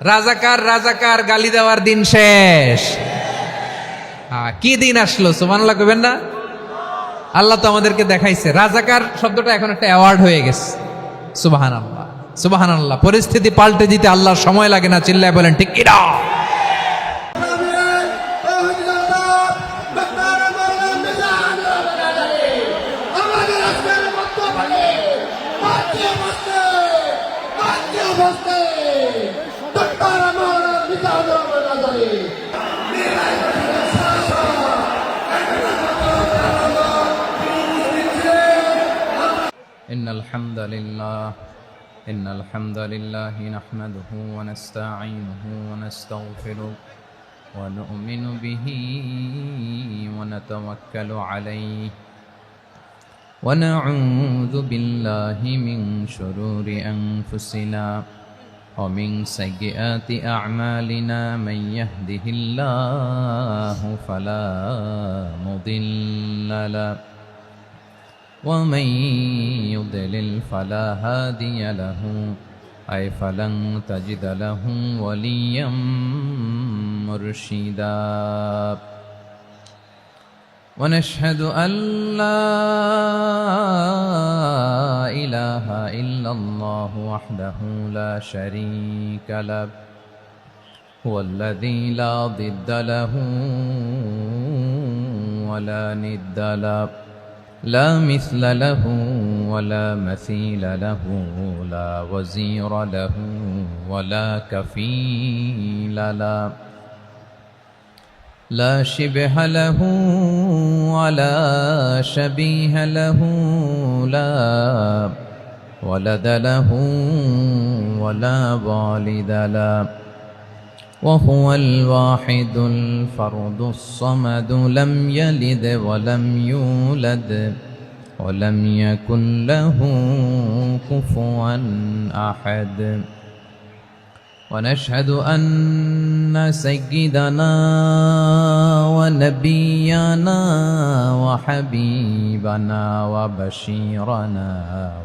রাজাকার রাজাকার গালি দেওয়ার দিন শেষ। কি দিন আসলো, সুবহানাল্লাহ কইবেন না? আল্লাহ তো আমাদেরকে দেখাইছে। রাজাকার শব্দটা এখন একটা অ্যাওয়ার্ড হয়ে গেছে। সুবহানাল্লাহ, সুবহানাল্লাহ। পরিস্থিতি পাল্টে দিতে আল্লাহর সময় লাগে না, চিল্লায় বলেন ঠিক কিনা? إن الحمد لله نحمده ونستعينه ونستغفره ونؤمن به ونتوكل عليه ونعوذ بالله من شرور أنفسنا ومن سيئات أعمالنا من يهده الله فلا مضل له ومن يضلل فلا هادي له أي فلن تجد له وليا مرشدا ونشهد أن لا إله إلا الله وحده لا شريك له هو الذي لا ضد له ولا ند له لا مثل له ولا مثيل له لا وزير له ولا كفيل له لا شبه له ولا شبيه له لا ولد له ولا والد له وهو الواحد الفرد الصمد لم يلد ولم يولد ولم يكن له كفوا أحد ونشهد أن سيدنا ونبينا وحبيبنا وبشيرنا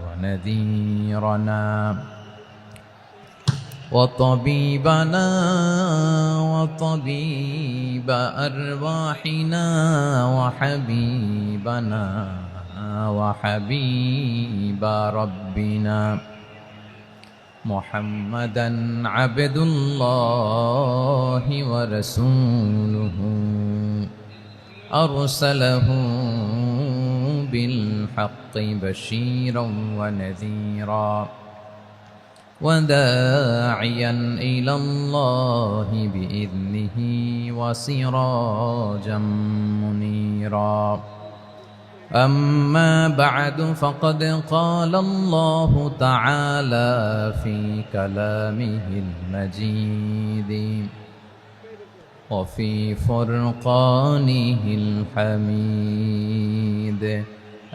ونذيرنا وطبيبنا وطبيب أرواحنا وحبيبنا وحبيب ربنا محمدا عبد الله ورسوله أرسله بالحق بشيرا ونذيرا وداعيا إلى الله بإذنه وسراجا منيرا أما بعد فقد قال الله تعالى في كلامه المجيد وفي فرقانه الحميد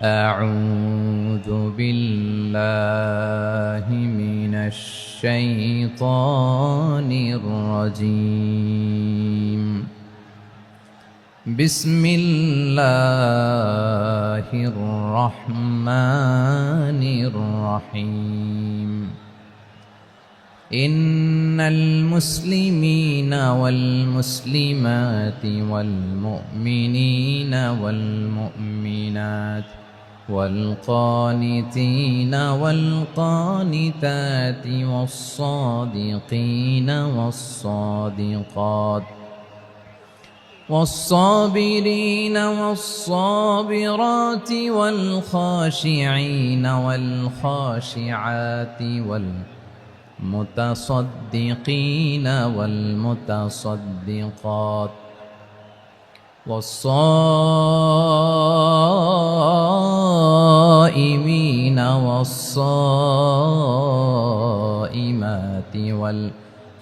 أعوذ بالله من الشيطان الرجيم بسم الله الرحمن الرحيم إن المسلمين والمسلمات والمؤمنين والمؤمنات والقانتين والقانتات والصادقين والصادقات والصابرين والصابرات والخاشعين والخاشعات والمتصدقين والمتصدقات والصائمين والصائمات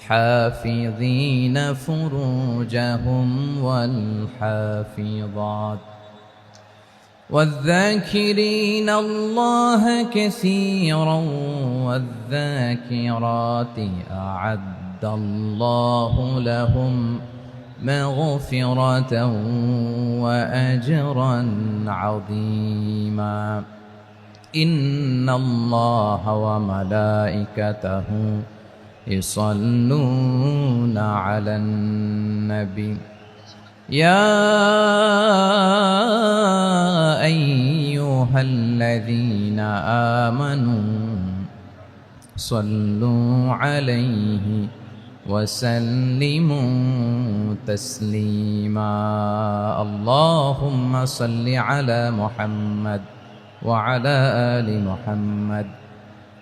والحافظين فروجهم والحافظات والذاكرين الله كثيرا والذاكرات أعد الله لهم مغفرة وأجرا عظيما إن الله وملائكته يصلون على النبي يا أيها الذين آمنوا صلوا عليه وسلموا تسليما اللهم صل على محمد وعلى آل محمد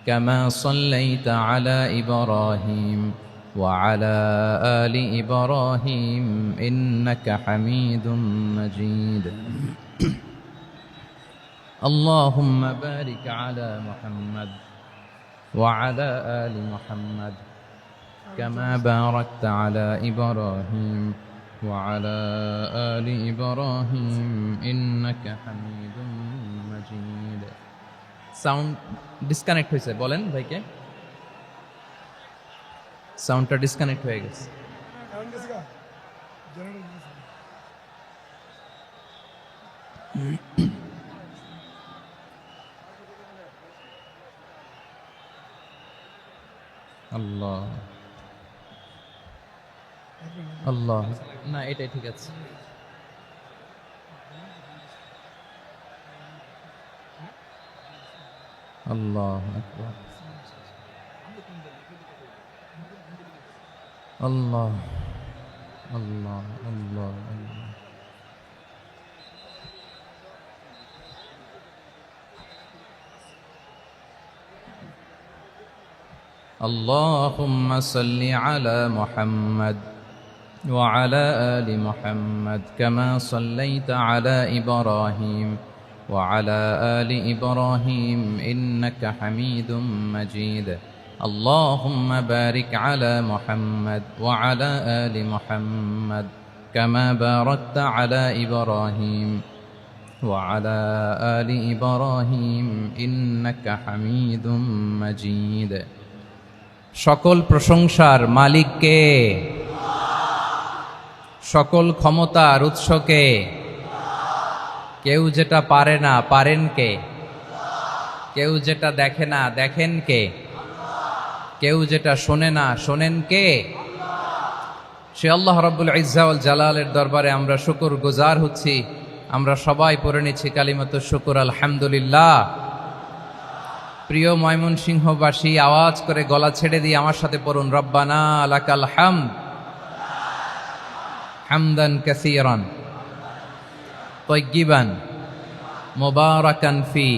كما صليت على إبراهيم وعلى آل إبراهيم إنك حميد مجيد اللهم بارك على محمد وعلى آل محمد كما باركت على إبراهيم وعلى آل إبراهيم إنك حميد مجيد সাউন্ড ডিসকানেক্ট হয়েছে বলেন ভাইকে সাউন্ডটা ডিসকানেক্ট হয়ে গেছে আল্লাহ আল্লাহ না এটাই ঠিক আছে আল্লাহ আকবার আল্লাহ আল্লাহ আল্লাহ আল্লাহ اللهم صل على محمد وعلى آل محمد كما صليت على إبراهيم وعلى آل إبراهيم إنك حميد مجيد اللهم بارك على محمد وعلى آل محمد كما باركت على إبراهيم وعلى آل إبراهيم إنك حميد مجيد সকল প্রশংসার মালিক কে সকল ক্ষমতার উৎস কে কেউ যেটা পারে না পারেন কে কেউ যেটা দেখে না দেখেন কে কেউ যেটা শোনে না শোনেন কে সে আল্লাহ রাব্বুল ইজ্জা ওয়াল জালালের দরবারে আমরা শুকর গুজার হচ্ছি আমরা সবাই পড়ে নিচ্ছি কালিমাতুশ শুকর আলহামদুলিল্লাহ প্রিয় ময়মনসিংহবাসী আওয়াজ করে গলা ছেড়ে দিয়ে আমার সাথে পড়ুন রব্বানা লাকাল হামদ হামদান কাসীরান তাইয়্যিবান মুবারাকান ফি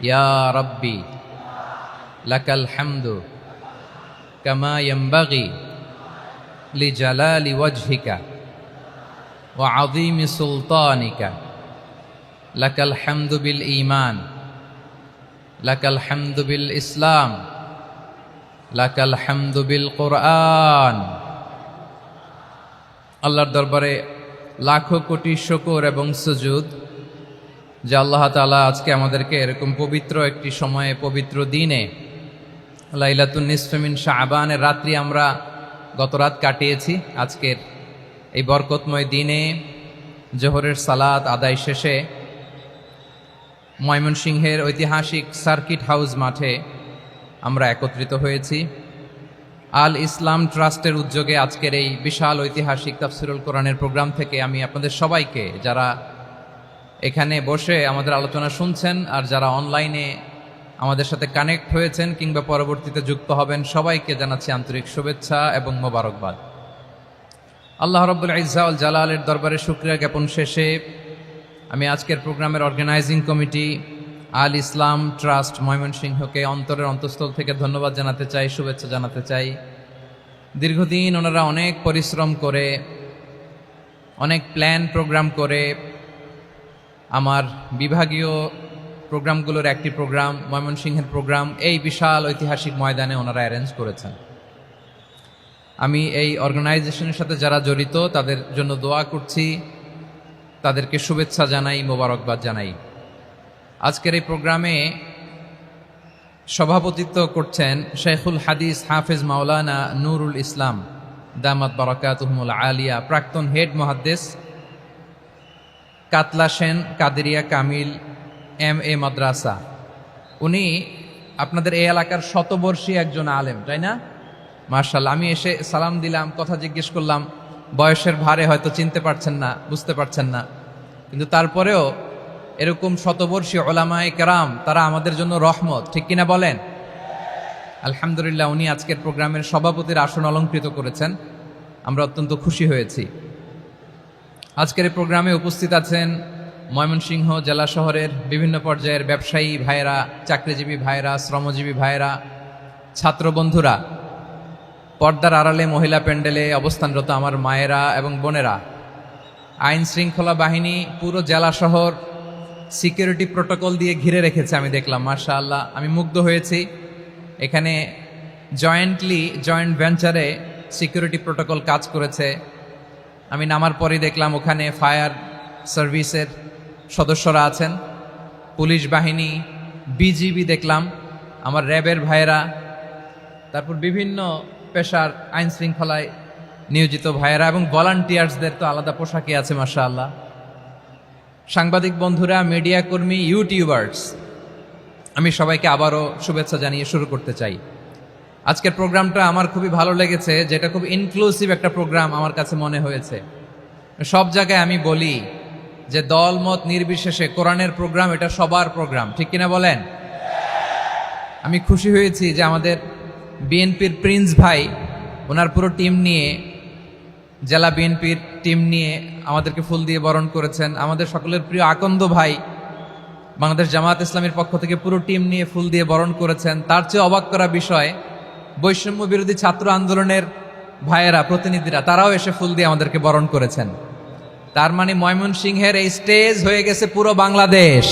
ইয়া রাব্বি লাকাল হামদু কামা ইয়ানবাগি লিজালালি ওয়াজহিকা ওয়া আযীমি সুলতানিকা লাকাল হামদু বিল ঈমান লাকাল হামদু বিল ইসলাম লাকাল হামদু বিল কোরআন আল্লাহর দরবারে লাখো কোটি শুকর এবং সুজুদ যে আল্লাহ তাআলা আজকে আমাদেরকে এরকম পবিত্র একটি সময়ে পবিত্র দিনে লাইলাতুন নিসফে মিন শাবানের রাত্রি আমরা গত রাত কাটিয়েছি আজকের এই বরকতময় দিনে জোহরের সালাত আদায় শেষে ময়মনসিংহের ঐতিহাসিক সার্কিট হাউস মাঠে আমরা একত্রিত হয়েছি আল ইসলাম ট্রাস্টের উদ্যোগে আজকের এই বিশাল ঐতিহাসিক তাফসিরুল কোরআনের প্রোগ্রাম থেকে আমি আপনাদের সবাইকে যারা এখানে বসে আমাদের আলোচনা শুনছেন আর যারা অনলাইনে আমাদের সাথে কানেক্ট হয়েছেন কিংবা পরবর্তীতে যুক্ত হবেন সবাইকে জানাচ্ছি আন্তরিক শুভেচ্ছা এবং মোবারকবাদ আল্লাহ রাব্বুল ইজ্জা ওয়াল জালালের দরবারে শুকরিয়া জ্ঞাপন শেষে আমি আজকের প্রোগ্রামের অর্গানাইজিং কমিটি আল ইসলাম ট্রাস্ট ময়মনসিংহকে অন্তরের অন্তঃস্থল থেকে ধন্যবাদ জানাতে চাই শুভেচ্ছা জানাতে চাই দীর্ঘদিন ওনারা অনেক পরিশ্রম করে অনেক প্ল্যান প্রোগ্রাম করে আমার বিভাগীয় প্রোগ্রামগুলোর একটি প্রোগ্রাম ময়মনসিংহের প্রোগ্রাম এই বিশাল ঐতিহাসিক ময়দানে ওনারা অ্যারেঞ্জ করেছেন আমি এই অর্গানাইজেশনের সাথে যারা জড়িত তাদের জন্য দোয়া করছি তাদেরকে শুভেচ্ছা জানাই মোবারকবাদ জানাই আজকের এই প্রোগ্রামে সভাপতিত্ব করছেন শেখুল হাদিস হাফেজ মাওলানা নুরুল ইসলাম দামাত বারাকাতুহুমুল আলিয়া প্রাক্তন হেড মুহাদ্দিস কাতলা সেন কাদেরিয়া কামিল MA মাদ্রাসা উনি আপনাদের এই এলাকার শতবর্ষী একজন আলেম, তাই না? মার্শাল্লাহ। আমি এসে সালাম দিলাম, কথা জিজ্ঞেস করলাম, বয়সের ভারে হয়তো চিনতে পারছেন না, বুঝতে পারছেন না, কিন্তু তারপরেও এরকম শতবর্ষী ওলামায়ে কেরাম, তারা আমাদের জন্য রহমত, ঠিক কিনা বলেন? আলহামদুলিল্লাহ, উনি আজকের প্রোগ্রামের সভাপতির আসন অলঙ্কৃত করেছেন, আমরা অত্যন্ত খুশি হয়েছি। আজকের এই প্রোগ্রামে উপস্থিত আছেন ময়মনসিংহ জেলা শহরের বিভিন্ন পর্যায়ের ব্যবসায়ী ভাইয়েরা, চাকরিজীবী ভাইয়েরা, শ্রমজীবী ভাইয়েরা, ছাত্র বন্ধুরা, পর্দার আড়ালে মহিলা প্যান্ডেলে অবস্থানরত আমার মায়েরা এবং বোনেরা, আইন শৃঙ্খলা বাহিনী পুরো জেলা শহর সিকিউরিটি প্রোটোকল দিয়ে ঘিরে রেখেছে, আমি দেখলাম। মাশাআল্লাহ, আমি মুগ্ধ হয়েছি। এখানে জয়েন্ট ভেঞ্চারে সিকিউরিটি প্রোটোকল কাজ করেছে। আমি নামার পরই দেখলাম ওখানে ফায়ার সার্ভিসের সদস্যরা আছেন, পুলিশ বাহিনী, বিজিবি দেখলাম, আমার র্যাবের ভাইয়েরা, তারপর বিভিন্ন পেশার আইন শৃঙ্খলায় নিয়োজিত ভাইয়েরা এবং ভলান্টিয়ার্সদের তো আলাদা পোশাকই আছে মাশাআল্লাহ। সাংবাদিক বন্ধুরা, মিডিয়া কর্মী, ইউটিউবার্স, আমি সবাইকে আবারও শুভেচ্ছা জানিয়ে শুরু করতে চাই। আজকের প্রোগ্রামটা আমার খুবই ভালো লেগেছে, যেটা খুব ইনক্লুসিভ একটা প্রোগ্রাম আমার কাছে মনে হয়েছে। সব জায়গায় আমি বলি যে দলমত নির্বিশেষে কোরআনের প্রোগ্রাম এটা সবার প্রোগ্রাম, ঠিক কিনা বলেন? আমি খুশি হয়েছি যে আমাদের বিএনপির প্রিন্স ভাই ওনার পুরো টিম নিয়ে, জেলা বিএনপির টিম নিয়ে আমাদেরকে ফুল দিয়ে বরণ করেছেন। আমাদের সকলের প্রিয় আকন্দ ভাই বাংলাদেশ জামায়াত ইসলামীর পক্ষ থেকে পুরো টিম নিয়ে ফুল দিয়ে বরণ করেছেন। তার চেয়ে অবাক করা বিষয়, বৈষম্য বিরোধী ছাত্র আন্দোলনের ভাইয়েরা, প্রতিনিধিরা, তারাও এসে ফুল দিয়ে আমাদেরকে বরণ করেছেন। তার মানে ময়মনসিংহের এই স্টেজ হয়ে গেছে পুরো বাংলাদেশ,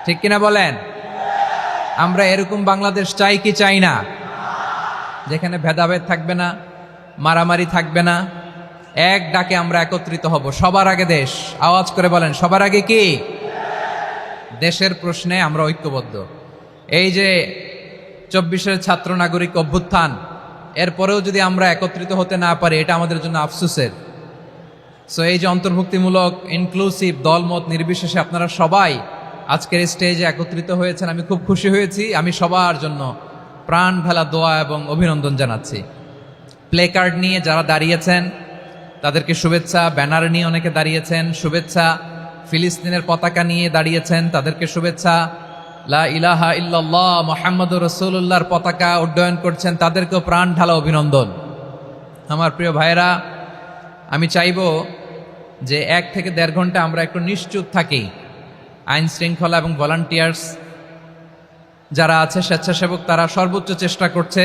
ঠিক কিনা বলেন? আমরা এরকম বাংলাদেশ চাই কি চাই না? যেখানে ভেদাভেদ থাকবে না, মারামারি থাকবে না, এক ডাকে আমরা একত্রিত হব। সবার আগে দেশ, আওয়াজ করে বলেন, সবার আগে কি? দেশের প্রশ্নে আমরা ঐক্যবদ্ধ। এই যে 24-এর ছাত্র নাগরিক অভ্যুত্থান, এরপরেও যদি আমরা একত্রিত হতে না পারি, এটা আমাদের জন্য আফসোসের। সো এই যে অন্তর্ভুক্তিমূলক, ইনক্লুসিভ, দলমত নির্বিশেষে আপনারা সবাই আজকের স্টেজে একত্রিত হয়েছেন, আমি খুব খুশি হয়েছি। আমি সবার জন্য প্রাণ ঢালা দোয়া এবং অভিনন্দন জানাচ্ছি। প্লে কার্ড নিয়ে যারা দাঁড়িয়েছেন তাদেরকে শুভেচ্ছা, ব্যানার নিয়ে অনেকে দাঁড়িয়েছেন শুভেচ্ছা, ফিলিস্তিনের পতাকা নিয়ে দাঁড়িয়েছেন তাদেরকে শুভেচ্ছা, লা ইলাহা ইল্লাল্লাহ মুহাম্মাদুর রাসূলুল্লাহর পতাকা উড্ডয়ন করছেন তাদেরকেও প্রাণ ঢালা অভিনন্দন। আমার প্রিয় ভাইয়েরা, আমি চাইবো যে 1 থেকে 1.5 ঘন্টা আমরা একটু নিশ্চুপ থাকি। আইন শৃঙ্খলা এবং ভলান্টিয়ার্স যারা আছে, স্বেচ্ছাসেবক, তারা সর্বোচ্চ চেষ্টা করছে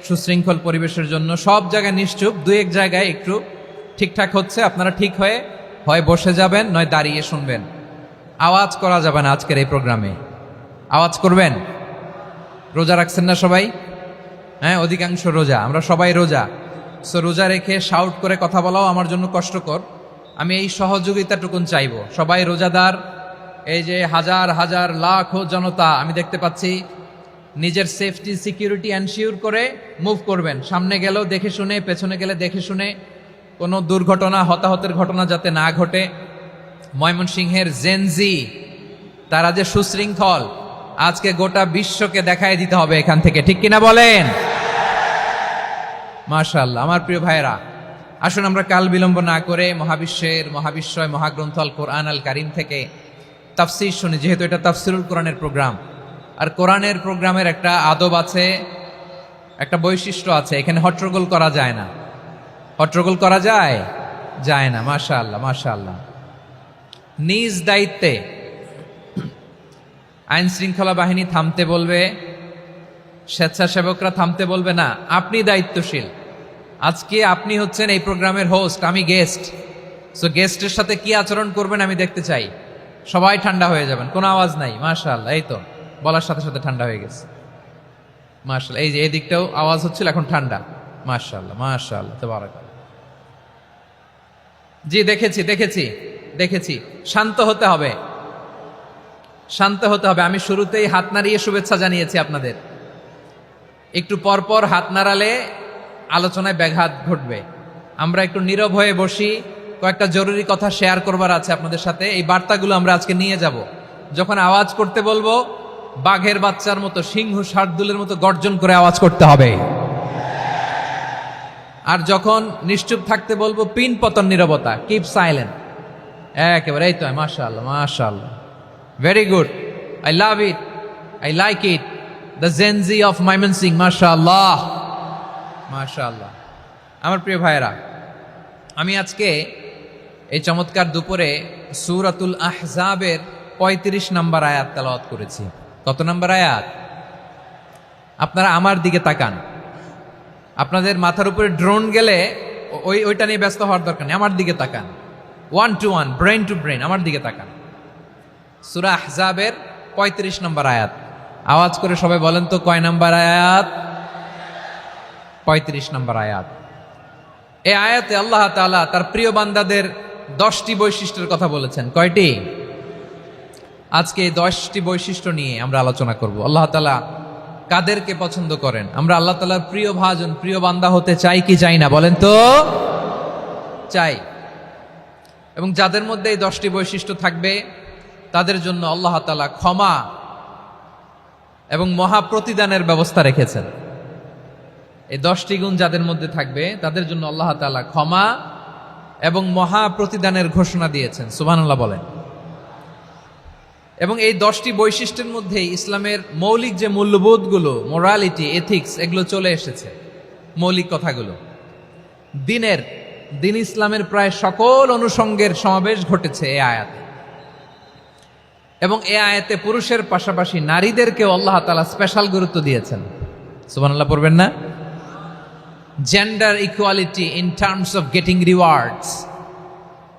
সুশৃঙ্খল পরিবেশের জন্য। সব জায়গায় নিশ্চুপ, 2-1 জায়গায় একটু ঠিকঠাক হচ্ছে। আপনারা ঠিক হয়ে হয় বসে যাবেন, নয় দাঁড়িয়ে শুনবেন। আওয়াজ করা যাবে না আজকের এই প্রোগ্রামে। আওয়াজ করবেন? রোজা রাখছেন না সবাই? হ্যাঁ, অধিকাংশ রোজা, আমরা সবাই রোজা। সো রোজা রেখে শাউট করে কথা বলাও আমার জন্য কষ্টকর। আমি এই সহযোগিতাটুকুন চাইবো। সবাই রোজাদার, এই যে হাজার হাজার লাখ জনতা আমি দেখতে পাচ্ছি, নিজের সেফটি সিকিউরিটি এনশিওর করে মুভ করবেন। সামনে গেলেও দেখে শুনে, পেছনে গেলে দেখে শুনে, কোনো দুর্ঘটনা, হতাহতের ঘটনা যাতে না ঘটে। ময়মনসিংহের জেনজি, তারা যে সুশৃঙ্খল, আজকে গোটা বিশ্বকে দেখায় দিতে হবে এখান থেকে, ঠিক কিনা বলেন? মাশাআল্লাহ। আমার প্রিয় ভাইয়েরা, আসুন আমরা কাল বিলম্ব না করে মহাবিশ্বয় মহাগ্রন্থ আল কোরআন আল কারীম থেকে তাফসীর শুনি, যেহেতু এটা তাফসীরুল কোরআনের প্রোগ্রাম। আর কোরআনের প্রোগ্রামের একটা আদব আছে, একটা বৈশিষ্ট্য আছে, এখানে হট্টগোল করা যায় না। হট্টগোল করা যায়? যায় না। মাশাআল্লাহ, মাশাআল্লাহ। নিজ দায়িত্বে আইন শৃঙ্খলা বাহিনী থামতে বলবে, স্বেচ্ছাসেবকরা থামতে বলবে না। আপনি দায়িত্বশীল। আজকে আপনি হচ্ছেন এই প্রোগ্রামের হোস্ট, আমি গেস্ট। সো গেস্টের সাথে কি আচরণ করবেন আমি দেখতে চাই। সবাই ঠান্ডা হয়ে যাবেন, কোনো আওয়াজ নাই। মাশাআল্লাহ, এই তো বলার সাথে সাথে ঠান্ডা হয়ে গেছে। মাশাআল্লাহ, এই যে এই দিকটাও আওয়াজ হচ্ছিল, এখন ঠান্ডা। মাশাআল্লাহ, মাশাআল্লাহ, তাবারাকাল্লাহ। জি, দেখেছি। শান্ত হতে হবে, শান্ত হতে হবে। আমি শুরুতেই হাত নাড়িয়ে শুভেচ্ছা জানিয়েছি আপনাদের। একটু পরপর হাত নাড়ালে আলোচনায় ব্যাঘাত ঘটবে। আমরা একটু নীরব হয়ে বসি, কয়েকটা জরুরি কথা শেয়ার করবার আছে আপনাদের সাথে। এই বার্তাগুলো আমরা আজকে নিয়ে যাব। যখন আওয়াজ করতে বলবো বাঘের বাচ্চার মতো, সিংহ শার্দুলের মতো গর্জন করে আওয়াজ করতে হবে। আর যখন নিশ্চুপ থাকতে বলবো, পিন পতন নীরবতা, কিপ সাইলেন্ট। একেবারে এই তো, মাশাআল্লাহ মাশাআল্লাহ, very good, I love it, I like it, the Gen Z of Mymensingh, মাশাআল্লাহ মাশাআল্লাহ। আমার প্রিয় ভাইয়েরা, আমি আজকে এই চমৎকার দুপুরে সূরাতুল আহজাবের 35 নম্বর আয়াত তেলাওয়াত করেছি। কত নম্বর আয়াত? আপনারা আমার দিকে তাকান। আপনাদের মাথার উপরে ড্রোন গেলে ওইটা নিয়ে ব্যস্ত হওয়ার দরকার নেই, আমার দিকে তাকান। 1 to 1, ব্রেন টু ব্রেন, আমার দিকে তাকান। সূরা আহজাবের 35 নম্বর আয়াত। আওয়াজ করে সবাই বলেন তো, কয় নম্বর আয়াত? 35 নম্বর আয়াত। এই আয়াতে আল্লাহ তাআলা তার প্রিয় বান্দাদের 10টি বৈশিষ্ট্যের কথা বলেছেন। কয়টি? আজকে এই 10টি বৈশিষ্ট্য নিয়ে আমরা আলোচনা করব। আল্লাহ তাআলা কাদেরকে পছন্দ করেন? আমরা আল্লাহ তাআলার প্রিয় ভাজন, প্রিয় বান্দা হতে চাই কি চাই না? বলেন তো। চাই। এবং যাদের মধ্যে এই 10টি বৈশিষ্ট্য থাকবে তাদের জন্য আল্লাহ তাআলা ক্ষমা এবং মহা প্রতিদানের ব্যবস্থা রেখেছেন। এই 10টি গুণ যাদের মধ্যে থাকবে তাদের জন্য আল্লাহ তাআলা ক্ষমা এবং মহা প্রতিদানের ঘোষণা দিয়েছেন। সুবহানাল্লাহ বলেন। এবং এই 10টি বৈশিষ্ট্যের মধ্যেই ইসলামের মৌলিক যে মূল্যবোধগুলো, মোরালিটি, এথিক্স, এগুলো চলে এসেছে। মৌলিক কথাগুলো দিন ইসলামের প্রায় সকল অনুষঙ্গের সমাবেশ ঘটেছে এই আয়াতে। এবং এই আয়াতে পুরুষের পাশাপাশি নারীদেরকেও আল্লাহ তাআলা স্পেশাল গুরুত্ব দিয়েছেন। সুবহানাল্লাহ পড়বেন না? Gender equality in terms of getting rewards,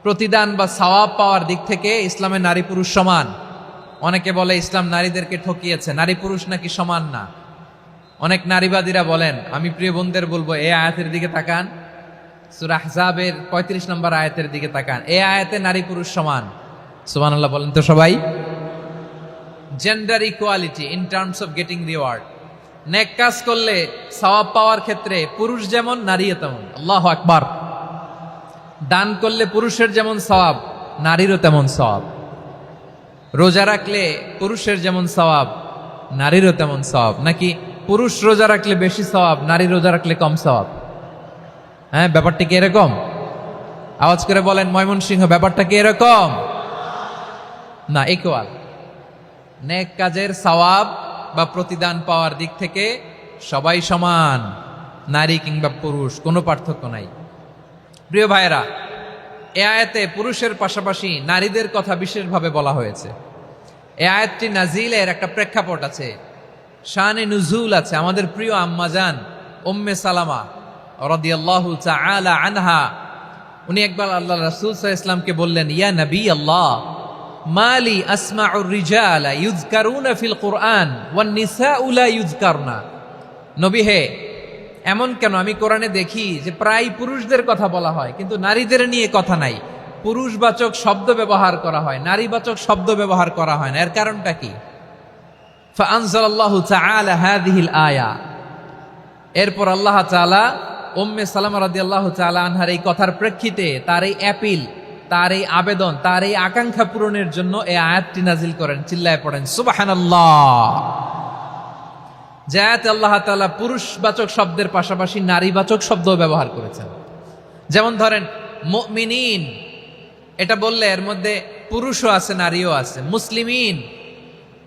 প্রতিদান বা সওয়াব পাওয়ার দিক থেকে ইসলামে নারী পুরুষ সমান। অনেকে বলে ইসলাম নারীদেরকে ঠকিয়েছে, নারী পুরুষ নাকি সমান না। অনেক নারীবাদীরা বলেন, আমি প্রিয় বোনদের বলবো, এই আয়াতের দিকে তাকান, সূরা আহজাবের 35 নম্বর আয়াতের দিকে তাকান। এই আয়াতে নারী পুরুষ সমান। সুবহানাল্লাহ বলেন তো সবাই। Gender equality in terms of getting reward, নেক কাজ করলে সওয়াব পাওয়ার ক্ষেত্রে পুরুষ যেমন নারীও তেমন। আল্লাহু আকবার। দান করলে পুরুষের যেমন সওয়াব, নারীরও তেমন সওয়াব। রোজা রাখলে পুরুষের যেমন সওয়াব, নারীরও তেমন সওয়াব। নাকি পুরুষ রোজা রাখলে বেশি সওয়াব, নারী রোজা রাখলে কম সওয়াব? হ্যাঁ, ব্যাপারটা কি এরকম? আওয়াজ করে বলেন ময়মনসিংহ, ব্যাপারটা কি এরকম? না, ইকুয়াল। নেক কাজের সওয়াব বা প্রতিদান পাওয়ার দিক থেকে সবাই সমান, নারী কিংবা পুরুষ, কোনো পার্থক্য নাই। প্রিয় ভাইয়েরা, এ আয়াতে পুরুষের পাশাপাশি নারীদের কথা বিশেষভাবে বলা হয়েছে। এ আয়াতটি নাজিলের একটা প্রেক্ষাপট আছে, শানে নুজুল আছে। আমাদের প্রিয় আম্মাজান উম্মে সালামা রাদিয়াল্লাহু তাআলা আনহা, উনি একবার আল্লাহ রাসূল সাল্লাল্লাহু আলাইহি ওয়াসাল্লামকে বললেন, ইয়া নবী আল্লাহ, মালি আসমাউর রিজালা ইউযকারুনা ফিল কুরআন ওয়ান নিসাউ লা ইউযকারনা। নবী হে, এমন কেন? আমি কোরআনে দেখি যে প্রায় পুরুষদের কথা বলা হয়, কিন্তু নারীদের নিয়ে কথা নাই। পুরুষবাচক শব্দ ব্যবহার করা হয়, নারীবাচক শব্দ ব্যবহার করা হয় না। এর কারণটা কি? ফাআনজালাল্লাহু তাআলা হাযিহিল আয়া। এরপর আল্লাহ তাআলা উম্মে সালামা রাদিয়াল্লাহু তাআলা আনহার এই কথার প্রেক্ষিতে, তার এই অ্যাপিল, তার এই আবেদন, তার এই আকাঙ্ক্ষা পূরণের জন্য এই আয়াতটি নাজিল করেন। চিল্লায় পড়েন সুবহানাল্লাহ। যে আয়াতে আল্লাহ তাআলা পুরুষবাচক শব্দের পাশাপাশি নারীবাচক শব্দও ব্যবহার করেছেন। যেমন ধরেন মুমিনিন, এটা বললে এর মধ্যে পুরুষও আছে নারীও আছে। মুসলিমিন,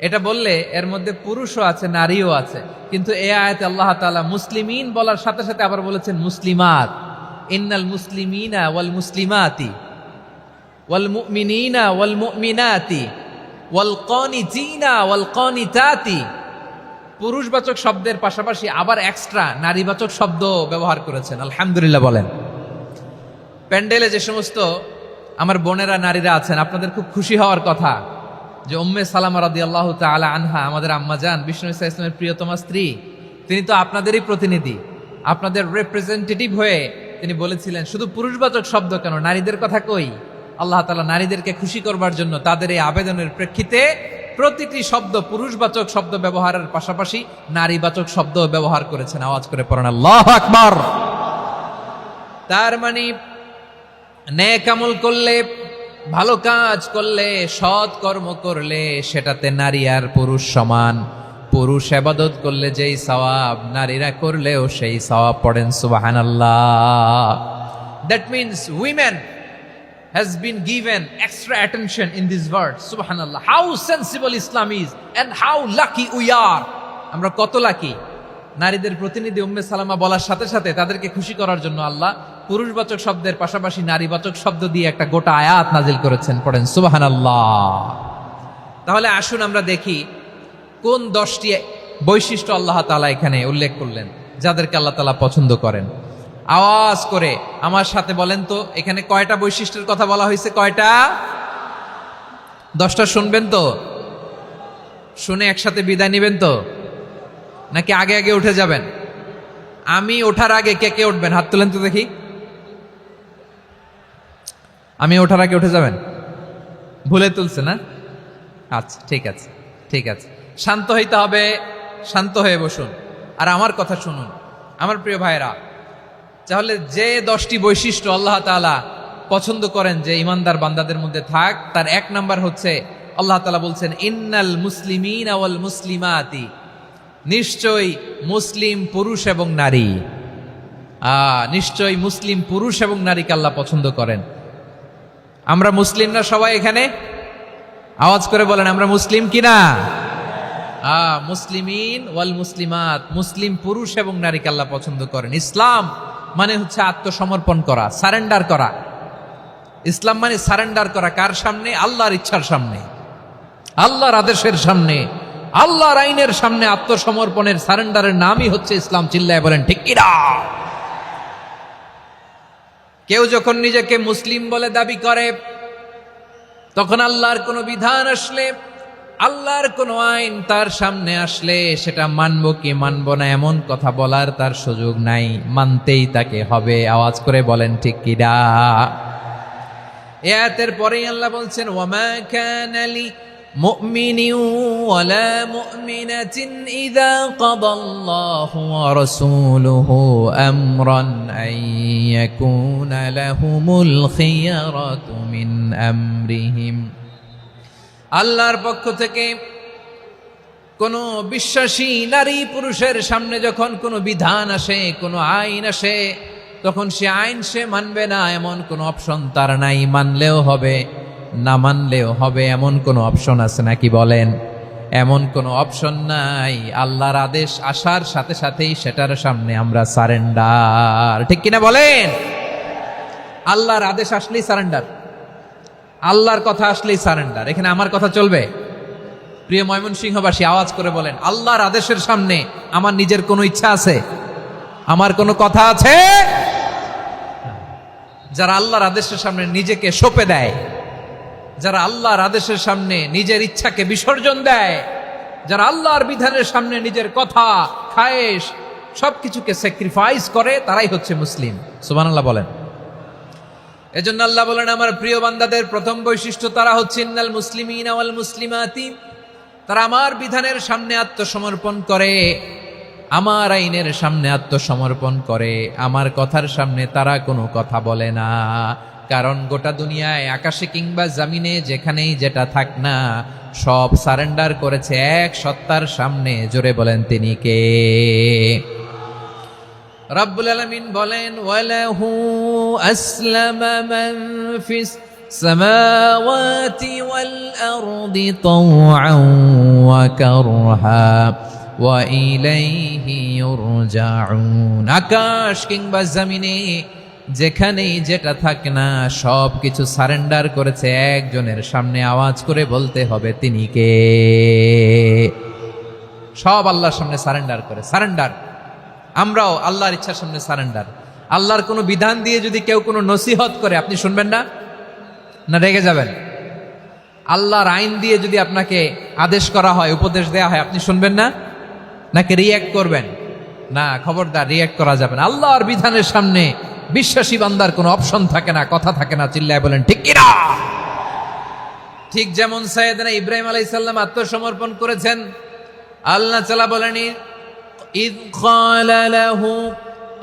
এটা বললে এর মধ্যে পুরুষও আছে নারীও আছে। কিন্তু এই আয়াতে আল্লাহ তাআলা মুসলিমিন বলার সাথে সাথে আবার বলেছেন মুসলিমাত। ইন্নাল মুসলিমিনা ওয়াল মুসলিমাতি ওয়াল মুমিনিনা ওয়াল মুমিনাতি ওয়াল কানিতিনা ওয়াল কানিতাতি। পুরুষবাচক শব্দের পাশাপাশি আবার এক্সট্রা নারীবাচক শব্দ ব্যবহার করেছেন। আলহামদুলিল্লাহ বলেন। প্যান্ডেলে যে সমস্ত আমার বোনেরা নারীরা আছেন, আপনাদের খুব খুশি হওয়ার কথা যে উম্মে সালামা রাদিয়াল্লাহু তাআলা আনহা, আমাদের আম্মাজান, বিষ্ণু ইসা ইসলামের প্রিয়তমা স্ত্রী, তিনি তো আপনাদেরই প্রতিনিধি, আপনাদের রিপ্রেজেন্টেটিভ হয়ে তিনি বলেছিলেন, শুধু পুরুষবাচক শব্দ কেন, নারীদের কথা কই। আল্লাহ তাআলা নারীদেরকে খুশি করবার জন্য তাদের এই আবেদনের প্রেক্ষিতে প্রতিটি শব্দ পুরুষবাচক শব্দ ব্যবহারের পাশাপাশি নারীবাচক শব্দ ব্যবহার করেছেন। আওয়াজ করে পড়েন আল্লাহু আকবার। তার মানে নেক আমল করলে ভালো কাজ করলে, সৎ কর্ম করলে সেটাতে নারী আর পুরুষ সমান। পুরুষ ইবাদত করলে যেই সওয়াব, নারীরা করলেও সেই সওয়াব। পড়েন সুবহানাল্লাহ। That means women has been given extra attention in this verse. Subhanallah. How sensible Islam is and how lucky we are. আমরা কত লাকি। নারীদের প্রতিনিধি উম্মে সালামা বলার সাথে সাথে তাদেরকে খুশি করার জন্য আল্লাহ পুরুষবাচক শব্দের পাশাপাশি নারীবাচক শব্দ দিয়ে একটা গোটা আয়াত নাজিল করেছেন। পড়েন সুবহানাল্লাহ। তাহলে আসুন আমরা দেখি কোন 10টি বৈশিষ্ট্য আল্লাহ তাআলা এখানে উল্লেখ করলেন যাদেরকে আল্লাহ তাআলা পছন্দ করেন। আওয়াজ করে আমার সাথে বলেন তো, এখানে কয়টা বৈশিষ্ট্যের কথা বলা হয়েছে? কয়টা? 10টা শুনবেন তো? শুনে একসাথে বিদায় নেবেন তো, নাকি আগে আগে উঠে যাবেন? আমি ওঠার আগে কে কে উঠবেন? হাত তুলেন তো দেখি। আমি ওঠার আগে উঠে যাবেন? ভুলে তুলছে না? আচ্ছা, ঠিক আছে, ঠিক আছে। শান্ত হইতে হবে, শান্ত হয়ে বসুন আর আমার কথা শুনুন আমার প্রিয় ভাইরা। তাহলে যে 10টি বৈশিষ্ট্য আল্লাহ তাআলা পছন্দ করেন যে ইমানদার বান্দাদের মধ্যে থাক, তার 1 নাম্বার হচ্ছে আল্লাহ তাআলা বলছেন ইন্নাল মুসলিমিনা ওয়াল মুসলিমাতি, নিশ্চয়ই মুসলিম পুরুষ এবং নারী। নিশ্চয়ই মুসলিম পুরুষ এবং নারীকে আল্লাহ পছন্দ করেন। আমরা মুসলিম না সবাই এখানে? আওয়াজ করে বলেন আমরা মুসলিম কিনা? মুসলিমিন ওয়াল মুসলিমাত, মুসলিম পুরুষ এবং নারীকে আল্লাহ পছন্দ করেন। ইসলাম মানে হচ্ছে আত্মসমর্পণ করা, সারেন্ডার করা। ইসলাম মানে সারেন্ডার করা। কার সামনে? আল্লাহর ইচ্ছার সামনে, আল্লাহর আদেশের সামনে, আল্লাহর আইনের সামনে আত্মসমর্পণের, সারেন্ডারের নামই হচ্ছে ইসলাম। চিল্লায় বলেন ঠিক কিনা? কেউ যখন নিজেকে মুসলিম বলে দাবি করে, তখন আল্লাহর কোনো বিধান আসলে, আল্লাহর কোনো আইন তার সামনে আসলে সেটা মানবো কি মানবো না এমন কথা বলার তার সুযোগ নাই, মানতেই তাকে হবে। আওয়াজ করে বলেন ঠিক কিনা? এই আয়াতের পরেই আল্লাহ বলছেন ওয়ামা কানা লি মুমিনিন ওয়ালা মুমিনাতিন ইযা কাদাল্লাহু ওয়া রাসূলুহু আমরান আন ইয়াকুনা লাহুমুল খিয়ারাতু মিন আমরিহিম। আল্লাহর পক্ষ থেকে কোনো বিশ্বাসী নারী পুরুষের সামনে যখন কোনো বিধান আসে, কোনো আইন আসে, তখন সে আইন সে মানবে না এমন কোনো অপশন তার নাই। মানলেও হবে, না মানলেও হবে এমন কোনো অপশন আছে নাকি বলেন? এমন কোনো অপশন নাই। আল্লাহর আদেশ আসার সাথে সাথেই সেটার সামনে আমরা সারেন্ডার। ঠিক কিনা বলেন? আল্লাহর আদেশ আসলেই সারেন্ডার, আল্লাহর কথা আসলেই সারেন্ডার। এখানে আমার কথা চলবে? প্রিয় ময়মনসিংহবাসী আওয়াজ করে বলেন আল্লাহর আদেশের সামনে আমার নিজের কোনো ইচ্ছা আছে? আমার কোনো কথা আছে? যারা আল্লাহর আদেশের সামনে নিজেকে সঁপে দেয়, যারা আল্লাহর আদেশের সামনে নিজের ইচ্ছাকে বিসর্জন দেয়, যারা আল্লাহর বিধানের সামনে নিজের কথা, খায়েশ সবকিছুকে স্যাক্রিফাইস করে, তারাই হচ্ছে মুসলিম। সুবহানাল্লাহ বলেন। এজন্য আল্লাহ বলেন আমার প্রিয় বান্দাদের প্রথম বৈশিষ্ট্য তারা হচ্ছে ইন্নাল মুসলিমিনা ওয়াল মুসলিমাতি, তারা আমার বিধানের সামনে আত্মসমর্পণ করে, আমার আইনের সামনে আত্মসমর্পণ করে, আমার কথার সামনে তারা কোনো কথা বলে না। কারণ গোটা দুনিয়ায় আকাশে কিংবা জমিনে যেখানেই যেটা থাক না, সব সারেন্ডার করেছে এক সত্তার সামনে। জোরে বলেন তিনি কে? রব্বুল আলামিন বলেন ওয়ালাহু আসলামা মান ফিস সামাওয়াতি ওয়াল আরদি তাওআন ওয়া কারহা ওয়া ইলাইহি ইউরজাউন। আকাশ কিংবা জমিনে যেখানেই যেটা থাকে না, সব কিছু সারেন্ডার করেছে একজনের সামনে। আওয়াজ করে বলতে হবে তিনি কে? সব আল্লাহর সামনে সারেন্ডার করে। সারেন্ডার। আমরাও আল্লাহর ইচ্ছার সামনে সারেন্ডার। আল্লাহর কোনো বিধান দিয়ে যদি কেউ কোনো নসিহত করে, আপনি শুনবেন না? না রেগে যাবেন? আল্লাহর আইন দিয়ে যদি আপনাকে আদেশ করা হয়, উপদেশ দেয়া হয়, আপনি শুনবেন না? নাকি রিয়্যাক্ট করবেন? না, খবরদার, রিয়্যাক্ট করা যাবে না। আল্লাহর বিধানের সামনে বিশ্বাসী বান্দার কোনো অপশন থাকে না, কথা থাকে না। চিল্লায় বলেন ঠিক কিনা? ঠিক যেমন সাইয়েদনা ইব্রাহিম আলাইহিস সালাম আত্মসমর্পণ করেছেন। আল্লাহ তাআলা বলেন ইয ক্বালা লাহু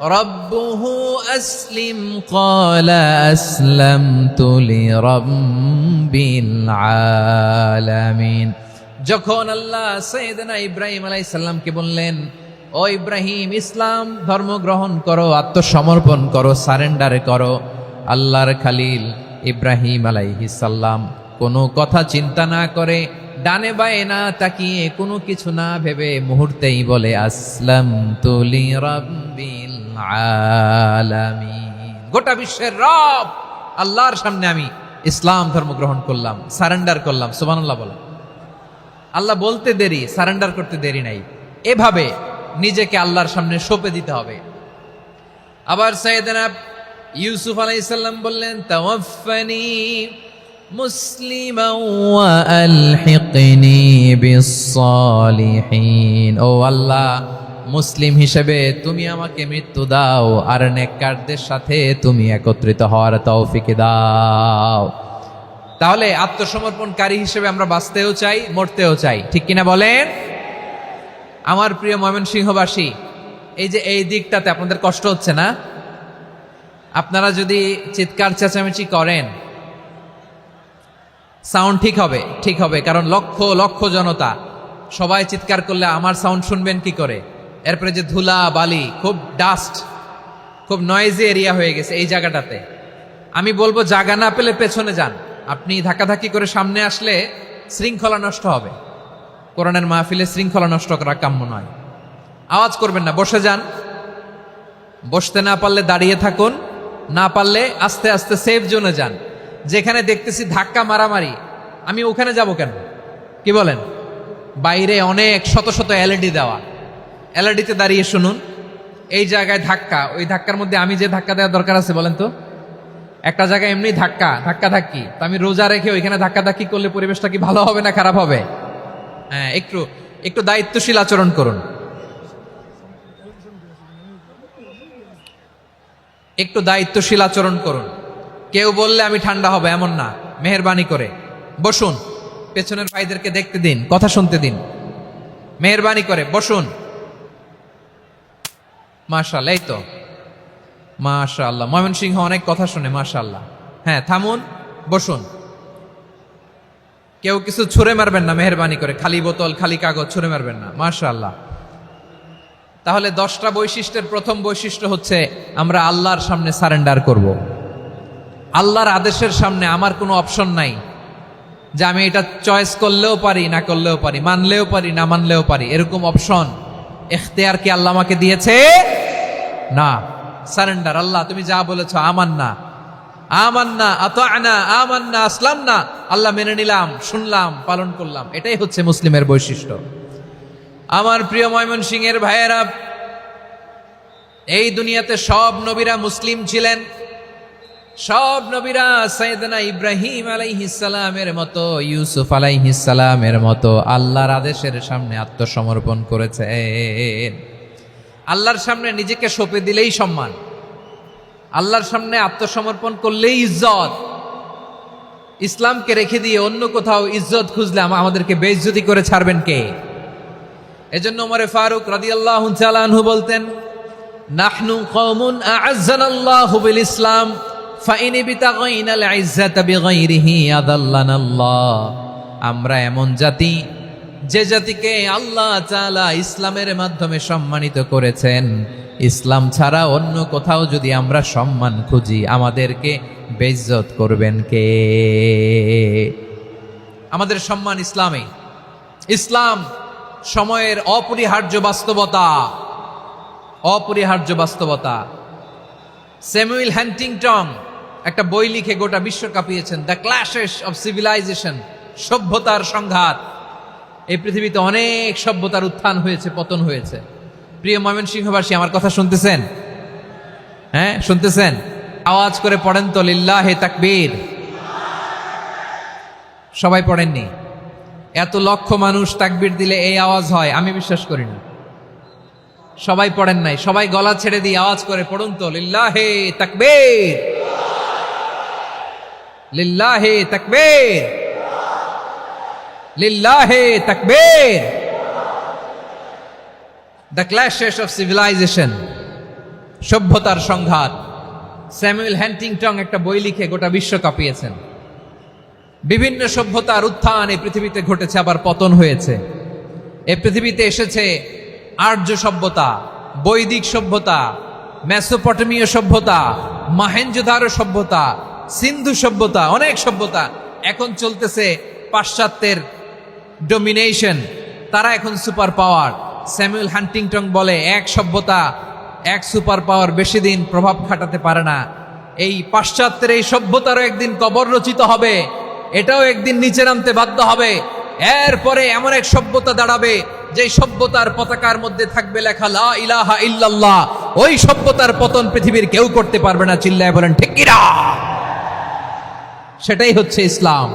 রব্বুহু আসলিম ক্বালা আসলামতু লিরাব্বিল আলামিন। যখন আল্লাহ সাইয়েদনা ইব্রাহিম আলাইহিস সালামকে বললেন, ও ইব্রাহিম, ইসলাম ধর্ম গ্রহণ করো, আত্মসমর্পণ করো, সারেন্ডার করো, আল্লাহর খালিল ইব্রাহিম আলাইহিস সালাম কোনো কথা চিন্তা না করে, ডানে বায়ে না তাকিয়ে, কোনো কিছু না ভেবে মুহূর্তেই বলে আসলামতু লিরাব্বিল আলামিন। গোটা বিশ্বের রব আল্লাহর সামনে আমি ইসলাম ধর্ম গ্রহণ করলাম, সারেন্ডার করলাম। সুবহানাল্লাহ বলে। আল্লাহ বলতে দেরি, সারেন্ডার করতে দেরি নাই। এভাবে নিজেকে আল্লাহর সামনে সঁপে দিতে হবে। আবার সাইয়েদনা ইউসুফ আলাইহিস সালাম বললেন, তাওয়াফফানি মুসলিমান ওয়া আলহিকনি বিস-সালিহিন। ও আল্লাহ, মুসলিম হিসেবে তুমি আমাকে মৃত্যু দাও, আর নেককারদের সাথে তুমি একত্রিত হওয়ার তৌফিক দাও। তাহলে আত্মসমর্পণকারী হিসেবে আমরা বাঁচতেও চাই, মরতেও চাই, ঠিক কিনা বলেন? আমার প্রিয় ময়মনসিংহবাসী, এই যে এই দিকটাতে আপনাদের কষ্ট হচ্ছে না? আপনারা যদি চিৎকার চেঁচামেচি করেন, সাউন্ড ঠিক হবে, ঠিক হবে, কারণ লক্ষ লক্ষ জনতা, সবাই চিৎকার করলে আমার সাউন্ড শুনবেন কি করে? এরপরে যে ধুলা বালি, খুব ডাস্ট, খুব নয়েজি এরিয়া হয়ে গেছে এই জায়গাটাতে। আমি বলবো জায়গা না পেলে পেছনে যান। আপনি ধাক্কাধাক্কি করে সামনে আসলে শৃঙ্খলা নষ্ট হবে। কোরআনের মাহফিলে শৃঙ্খলা নষ্ট করা কাম্য নয়। আওয়াজ করবেন না, বসে যান। বসতে না পারলে দাঁড়িয়ে থাকুন, না পারলে আস্তে আস্তে সেফ জোনে যান। যেখানে দেখতেছি ধাক্কা মারামারি, আমি ওখানে যাব কেন? কি বলেন? বাইরে অনেক শত শত এলইডি দেওয়া, এলইডিতে দাঁড়িয়ে শুনুন। এই জায়গায় ধাক্কা, ওই ধাক্কার মধ্যে আমি যে ধাক্কা দেওয়ার দরকার আছে বলেন তো? একটা জায়গায় এমনি ধাক্কা ধাক্কি, তো আমি রোজা রেখে ওইখানে ধাক্কা ধাক্কি করলে পরিবেশটা কি ভালো হবে না খারাপ হবে? হ্যাঁ, একটু দায়িত্বশীল আচরণ করুন, একটু দায়িত্বশীল আচরণ করুন। কেউ বললে আমি ঠান্ডা হবে এমন না, মেহেরবানি করে বসুন। পেছনের ভাইদেরকে দেখতে দিন, কথা শুনতে দিন, মেহেরবানি করে বসুন। মাশাআল্লাহ, এই তো মাশাআল্লাহ, ময়মনসিংহ অনেক কথা শুনে, মাশাআল্লাহ। হ্যাঁ, থামুন, বসুন। কেউ কিছু ছুঁড়ে মারবেন না, মেহেরবানি করে, খালি বোতল, খালি কাগজ ছুঁড়ে মারবেন না, মাশাআল্লাহ। তাহলে 10টা বৈশিষ্ট্যের প্রথম বৈশিষ্ট্য হচ্ছে আমরা আল্লাহর সামনে সারেন্ডার করব। আল্লাহর আদেশের সামনে আমার কোনো অপশন নাই যে আমি এটা চয়েস করলেও পারি, না করলেও পারি, মানলেও পারি, না মানলেও পারি, এরকম অপশন এখতিয়ার কি আল্লাহ আমাকে দিয়েছে? না। সারেন্ডার। আল্লাহ তুমি যা বলেছ, আমান্না আমান্না আতা'না আমান্না আসলামনা, আল্লাহ মেনে নিলাম, শুনলাম, পালন করলাম। এটাই হচ্ছে মুসলিমের বৈশিষ্ট্য। আমার প্রিয় ময়মনসিংহের ভাইয়েরা, এই দুনিয়াতে সব নবীরা মুসলিম ছিলেন। সব নবীরা সাইয়েদনা ইব্রাহিম আলাইহিস সালামের মতো, ইউসুফ আলাইহিস সালামের মতো আল্লাহর আদেশের সামনে আত্মসমর্পণ করেছেন। আল্লাহর সামনে নিজেকে সঁপে দিলেই সম্মান, আল্লাহর সামনে আত্মসমর্পণ করলেই ইজ্জত। ইসলামকে রেখে দিয়ে অন্য কোথাও ইজ্জত খুঁজলে আমাদেরকে বেইজ্জতি করে ছাড়বেন কে? এজন্য ওমর ফারুক রাদিয়াল্লাহু তাআলা আনহু বলতেন, নাহনু কওমুন আ'আজ্জানাল্লাহু বিল ইসলাম ফাইন বিতাগাইনাল ইজ্জাতা বিগাইরিহি আদাল্লানাল্লাহ। আমরা এমন জাতি, যে জাতিকে আল্লাহ তাআলা ইসলামের মাধ্যমে সম্মানিত করেছেন। ইসলাম ছাড়া অন্য কোথাও যদি আমরা সম্মান খুঁজি, আমাদেরকে বেইজ্জত করবেন কে? আমাদের সম্মান ইসলামে। ইসলাম সময়ের অপরিহার্য বাস্তবতা, অপরিহার্য বাস্তবতা। স্যামুয়েল হ্যান্টিংটন একটা বই লিখে গোটা বিশ্ব কাঁপিয়েছেন, দ্য ক্ল্যাশেস অফ সিভিলাইজেশন, সভ্যতার সংঘাত। এই পৃথিবীতে অনেক সভ্যতার উত্থান হয়েছে, পতন হয়েছে। প্রিয় ময়মনসিংহবাসী, আমার কথা শুনতেছেন? হ্যাঁ, শুনতেছেন? আওয়াজ করে পড়েন তো লিল্লাহে তাকবীর। সবাই পড়েননি? এত লক্ষ মানুষ তাকবীর দিলে এই আওয়াজ হয়? আমি বিশ্বাস করি না। সবাই পড়েন নাই, সবাই গলা ছেড়ে দিয়ে আওয়াজ করে পড়ুন তো লিল্লাহে তাকবীর, লিল্লাহে তাকবীর, লিল্লাহে তাকবীর। The clashes of civilization, সভ্যতার সংঘাত। স্যামুয়েল হ্যান্টিংটন একটা বই লিখে গোটা বিশ্ব কাঁপিয়েছেন। বিভিন্ন সভ্যতার উত্থান এই পৃথিবীতে ঘটেছে, আবার পতন হয়েছে। এই পৃথিবীতে এসেছে আর্য সভ্যতা, বৈদিক সভ্যতা, মেসোপটেমীয় সভ্যতা, মহেঞ্জোদারো সভ্যতা, সিন্ধু সভ্যতা, অনেক সভ্যতা। এখন চলতেছে পাশ্চাত্যের ডোমিনেশন, তারা এখন সুপার পাওয়ার। স্যামুয়েল হ্যান্টিংটন বলে এক সভ্যতা, এক সুপার পাওয়ার বেশি দিন প্রভাব খাটাতে পারে না। এই পাশ্চাত্যের এই সভ্যতারও একদিন কবর রচিত হবে, এটাও একদিন নিচে নামতে বাধ্য হবে। এরপরে এমন এক সভ্যতা দাঁড়াবে যে সভ্যতার পতাকার মধ্যে থাকবে লেখা লা ইলাহা ইল্লাল্লাহ। ওই সভ্যতার পতন পৃথিবীর কেউ করতে পারবে না। চিল্লায় বলেন ঠিক কিনা? সেটাই হচ্ছে ইসলাম।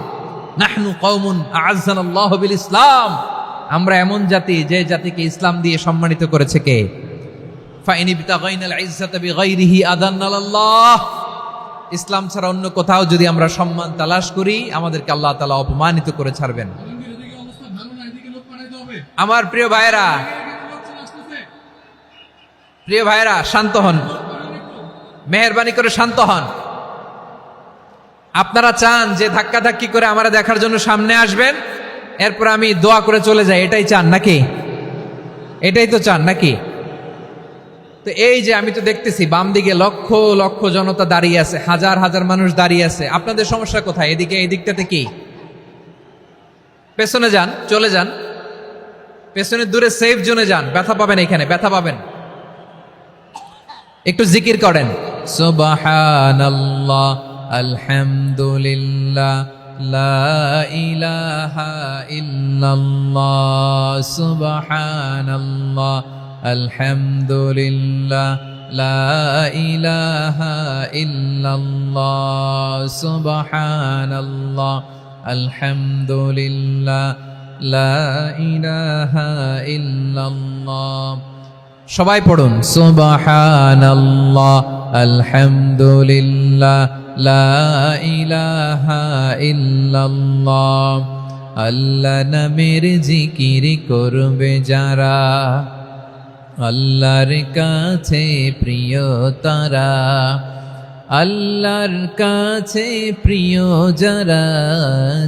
নাহনু কওমুন আ'আজ্জানাল্লাহু বিল ইসলাম। আমরা এমন জাতি যে জাতিকে ইসলাম দিয়ে সম্মানিত করেছে কে? ফাইন ইবতাগাইনাল ইজ্জাতা বিগাইরিহি আদান্নাল্লাহ। ইসলাম ছাড়া অন্য কোথাও যদি আমরা সম্মান তালাশ করি, আমাদেরকে আল্লাহ তাআলা অপমানিত করে ছাড়বেন। আমার প্রিয় ভাইরা, প্রিয় ভাইরা, শান্ত হন, মেহেরবানি করে শান্ত হন। আপনারা চান যে ধাক্কাধাক্কি করে আমরা দেখার জন্য সামনে আসবেন, এরপর আমি দোয়া করে চলে যাই, এটাই চান নাকি? এটাই তো চান নাকি? তো এই যে আমি তো দেখতেছি বাম দিকে লক্ষ লক্ষ জনতা দাঁড়িয়ে আছে, হাজার হাজার মানুষ দাঁড়িয়ে আছে। আপনাদের সমস্যা কোথায়? এদিকে, এই দিকটাতে কি? পেছনে যান, চলে যান, পেছনে দূরে সেফ জোনে যান। ব্যথা পাবেন, এখানে ব্যথা পাবেন। একটু জিকির করেন, সুবহানাল্লাহ, আলহামদুলিল্লাহ, লা ইলাহা ইল্লাল্লাহ, সুবহানাল্লাহ, আলহামদুলিল্লাহ, লা ইলাহা ইল্লাল্লাহ, সুবহানাল্লাহ, আলহামদুলিল্লাহ, লা ইলাহা ইল্লাল্লাহ। সবাই পড়ুন, সুবহানাল্লাহ, আলহামদুলিল্লাহ, লা ইলাহা ইল্লাল্লাহ। আল্লাহ নামের জিকির করবে যারা, আল্লাহর কাছে প্রিয় তারা। আল্লাহর কাছে প্রিয় যারা,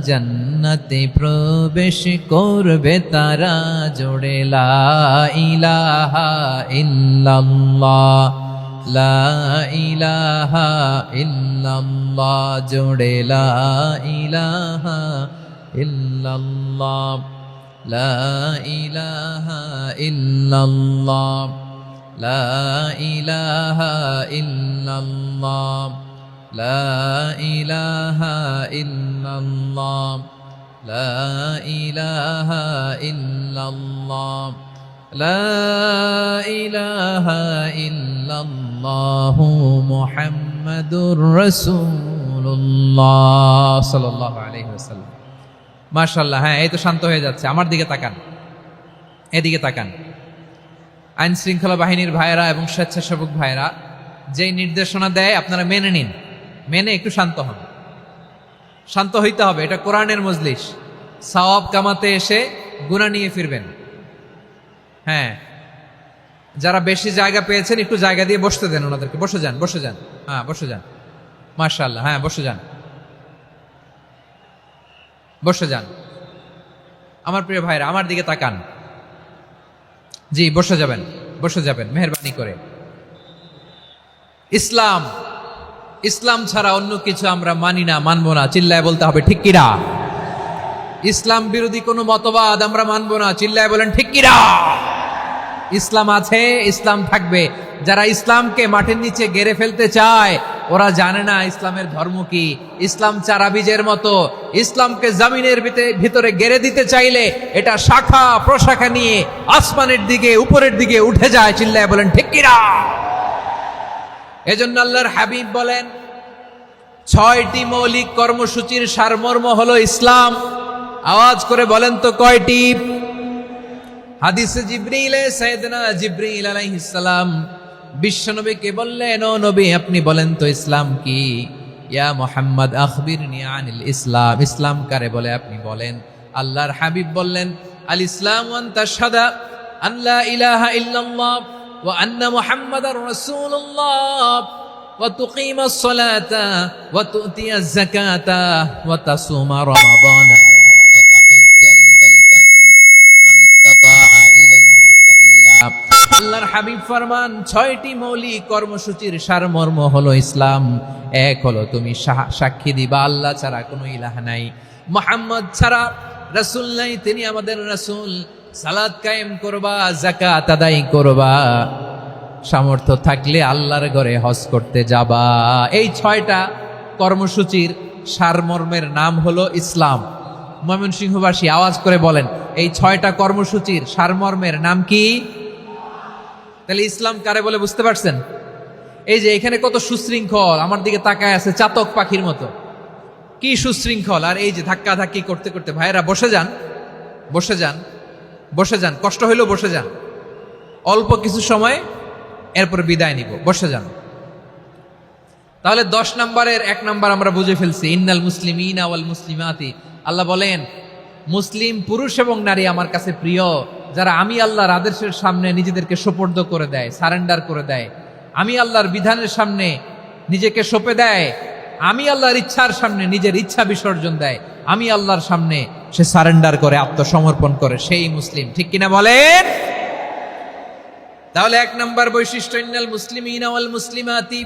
জান্নাতে প্রবেশ করবে তারা। জোড়ে লা ইলাহা ইল্লাল্লাহ, লা ইলাহা ইল্লাল্লাহ, জোড়ে লা ইলাহা ইল্লাল্লাহ, লা ইলাহা ইল্লাল্লাহ, লা ইলাহা ইল্লাল্লাহ, লা ইলাহা ইল্লাল্লাহ, লা ইলাহা ইল্লাল্লাহ, লা ইলাহা ইল্লাল্লাহু মুহাম্মাদুর রাসূলুল্লাহ সাল্লাল্লাহু আলাইহি ওয়াসাল্লাম। মাশাআল্লাহ। হ্যাঁ, এই তো শান্ত হয়ে যাচ্ছে। আমার দিকে তাকান, এদিকে তাকান। আইন শৃঙ্খলা বাহিনীর ভাইয়েরা এবং স্বেচ্ছাসেবক ভাইয়েরা যেই নির্দেশনা দেয় আপনারা মেনে নিন, মেনে একটু শান্ত হন। শান্ত হইতে হবে, এটা কোরআনের মজলিস। সওয়াব কামাতে এসে গুনাহ নিয়ে ফিরবেন। হ্যাঁ, যারা বেশি জায়গা পেয়েছেন একটু জায়গা দিয়ে বসতে দেন ওনাদেরকে। বসে যান, বসে যান। হ্যাঁ, বসে যান। মাশাআল্লাহ। হ্যাঁ, বসে যান, বসে যান। আমার প্রিয় ভাইরা, আমার দিকে তাকান। জি, বসে যাবেন, বসে যাবেন মেহেরবানি করে। ইসলাম, ইসলাম ছাড়া অন্য কিছু আমরা মানি না, মানবো না। চিল্লায় বলতে হবে ঠিক কিনা? ইসলাম বিরোধী কোনো মতবাদ আমরা মানবো না। চিল্লায় বলেন ঠিক কিনা? ইসলাম আছে, ইসলাম থাকবে। যারা ইসলামকে মাটির নিচে গেড়ে ফেলতে চায়, ওরা জানে না ইসলামের ধর্ম কি। ইসলাম চারা বীজের মতো, ইসলামকে জমিনের ভিতরে গেড়ে দিতে চাইলে এটা শাখা প্রশাখা নিয়ে আসমানের দিকে, উপরের দিকে উঠে যায়। চিল্লায় বলেন ঠিক কিনা? এজন্য আল্লাহর হাবিব বলেন, 6টি মৌলিক কর্মসূচির সারমর্ম হলো ইসলাম। আওয়াজ করে বলেন তো কয়টি? হাদিসে জিবরিলে সাইয়েদনা জিবরিল আলাইহিস সালাম বিশ্বনবীকে বললেন, ও নবী আপনি বলেন তো ইসলাম কি? ইয়া মুহাম্মদ আখবিরনি আনিল ইসলাম। ইসলাম কারে বলে আপনি বলেন। আল্লাহর হাবিব বললেন, আল ইসলামু আন তাশহাদা আন লা ইলাহা ইল্লাল্লাহ ওয়া আন্না মুহাম্মাদার রাসূলুল্লাহ ওয়া তুকিমাস সালাতা ওয়া তুতিয়াজ যাকাতা ওয়া তাসুমা রমাদানা ওয়া তাহুজ্জাল বাইতা মান ইসতাতাআ ইলাইহি সাবিলা। আল্লাহর হাবিব ফরমান 6টি মৌলিক কর্মসূচির সারমর্ম হলো ইসলাম। এক হলো তুমি সাক্ষী দিবা আল্লাহ ছাড়া কোনো ইলাহ নাই, মুহাম্মদ ছাড়া রাসূল নাই, তিনি আমাদের রাসূল। সালাত কায়েম করবা, যাকাত আদায় করবা, সামর্থ্য থাকলে আল্লাহর ঘরে হজ করতে যাবা। এই 6টা কর্মসূচির সারমর্মের নাম হলো ইসলাম। ময়মনসিংহবাসী আওয়াজ করে বলেন, এই 6টা কর্মসূচির সারমর্মের নাম কি? তাহলে ইসলাম কারে বলে বুঝতে পারছেন? এই যে এখানে কত সুশৃঙ্খল, আমার দিকে তাকায় আছে চাতক পাখির মতো, কি সুশৃঙ্খল। আর এই যে ধাক্কা ধাক্কি করতে করতে, ভাইরা বসে যান, বসে যান, বসে যান, কষ্ট হইলেও বসে যান, অল্প কিছু সময় এরপর বিদায় নিব, বসে যান। তাহলে 10 নম্বরের 1 নম্বর আমরা বুঝে ফেলছি, ইন্নাল মুসলিমিনা ওয়াল মুসলিমাতি। আল্লাহ বলেন মুসলিম পুরুষ এবং নারী আমার কাছে প্রিয়, যারা আমি আল্লাহর আদেশের সামনে নিজেদেরকে সোপর্দ করে দেয়, সারেন্ডার করে দেয়, আমি আল্লাহর বিধানের সামনে নিজেকে সঁপে দেয়, আমি আল্লাহর ইচ্ছার সামনে নিজের ইচ্ছা বিসর্জন দেয়, আমি আল্লাহর সামনে সে সারেন্ডার করে, আত্মসমর্পণ করে, সেই মুসলিম। ঠিক কিনা বলেন? তাহলে 1 নম্বর বৈশিষ্ট্য ইন্নাল মুসলিমিনা ওয়াল মুসলিমাতি।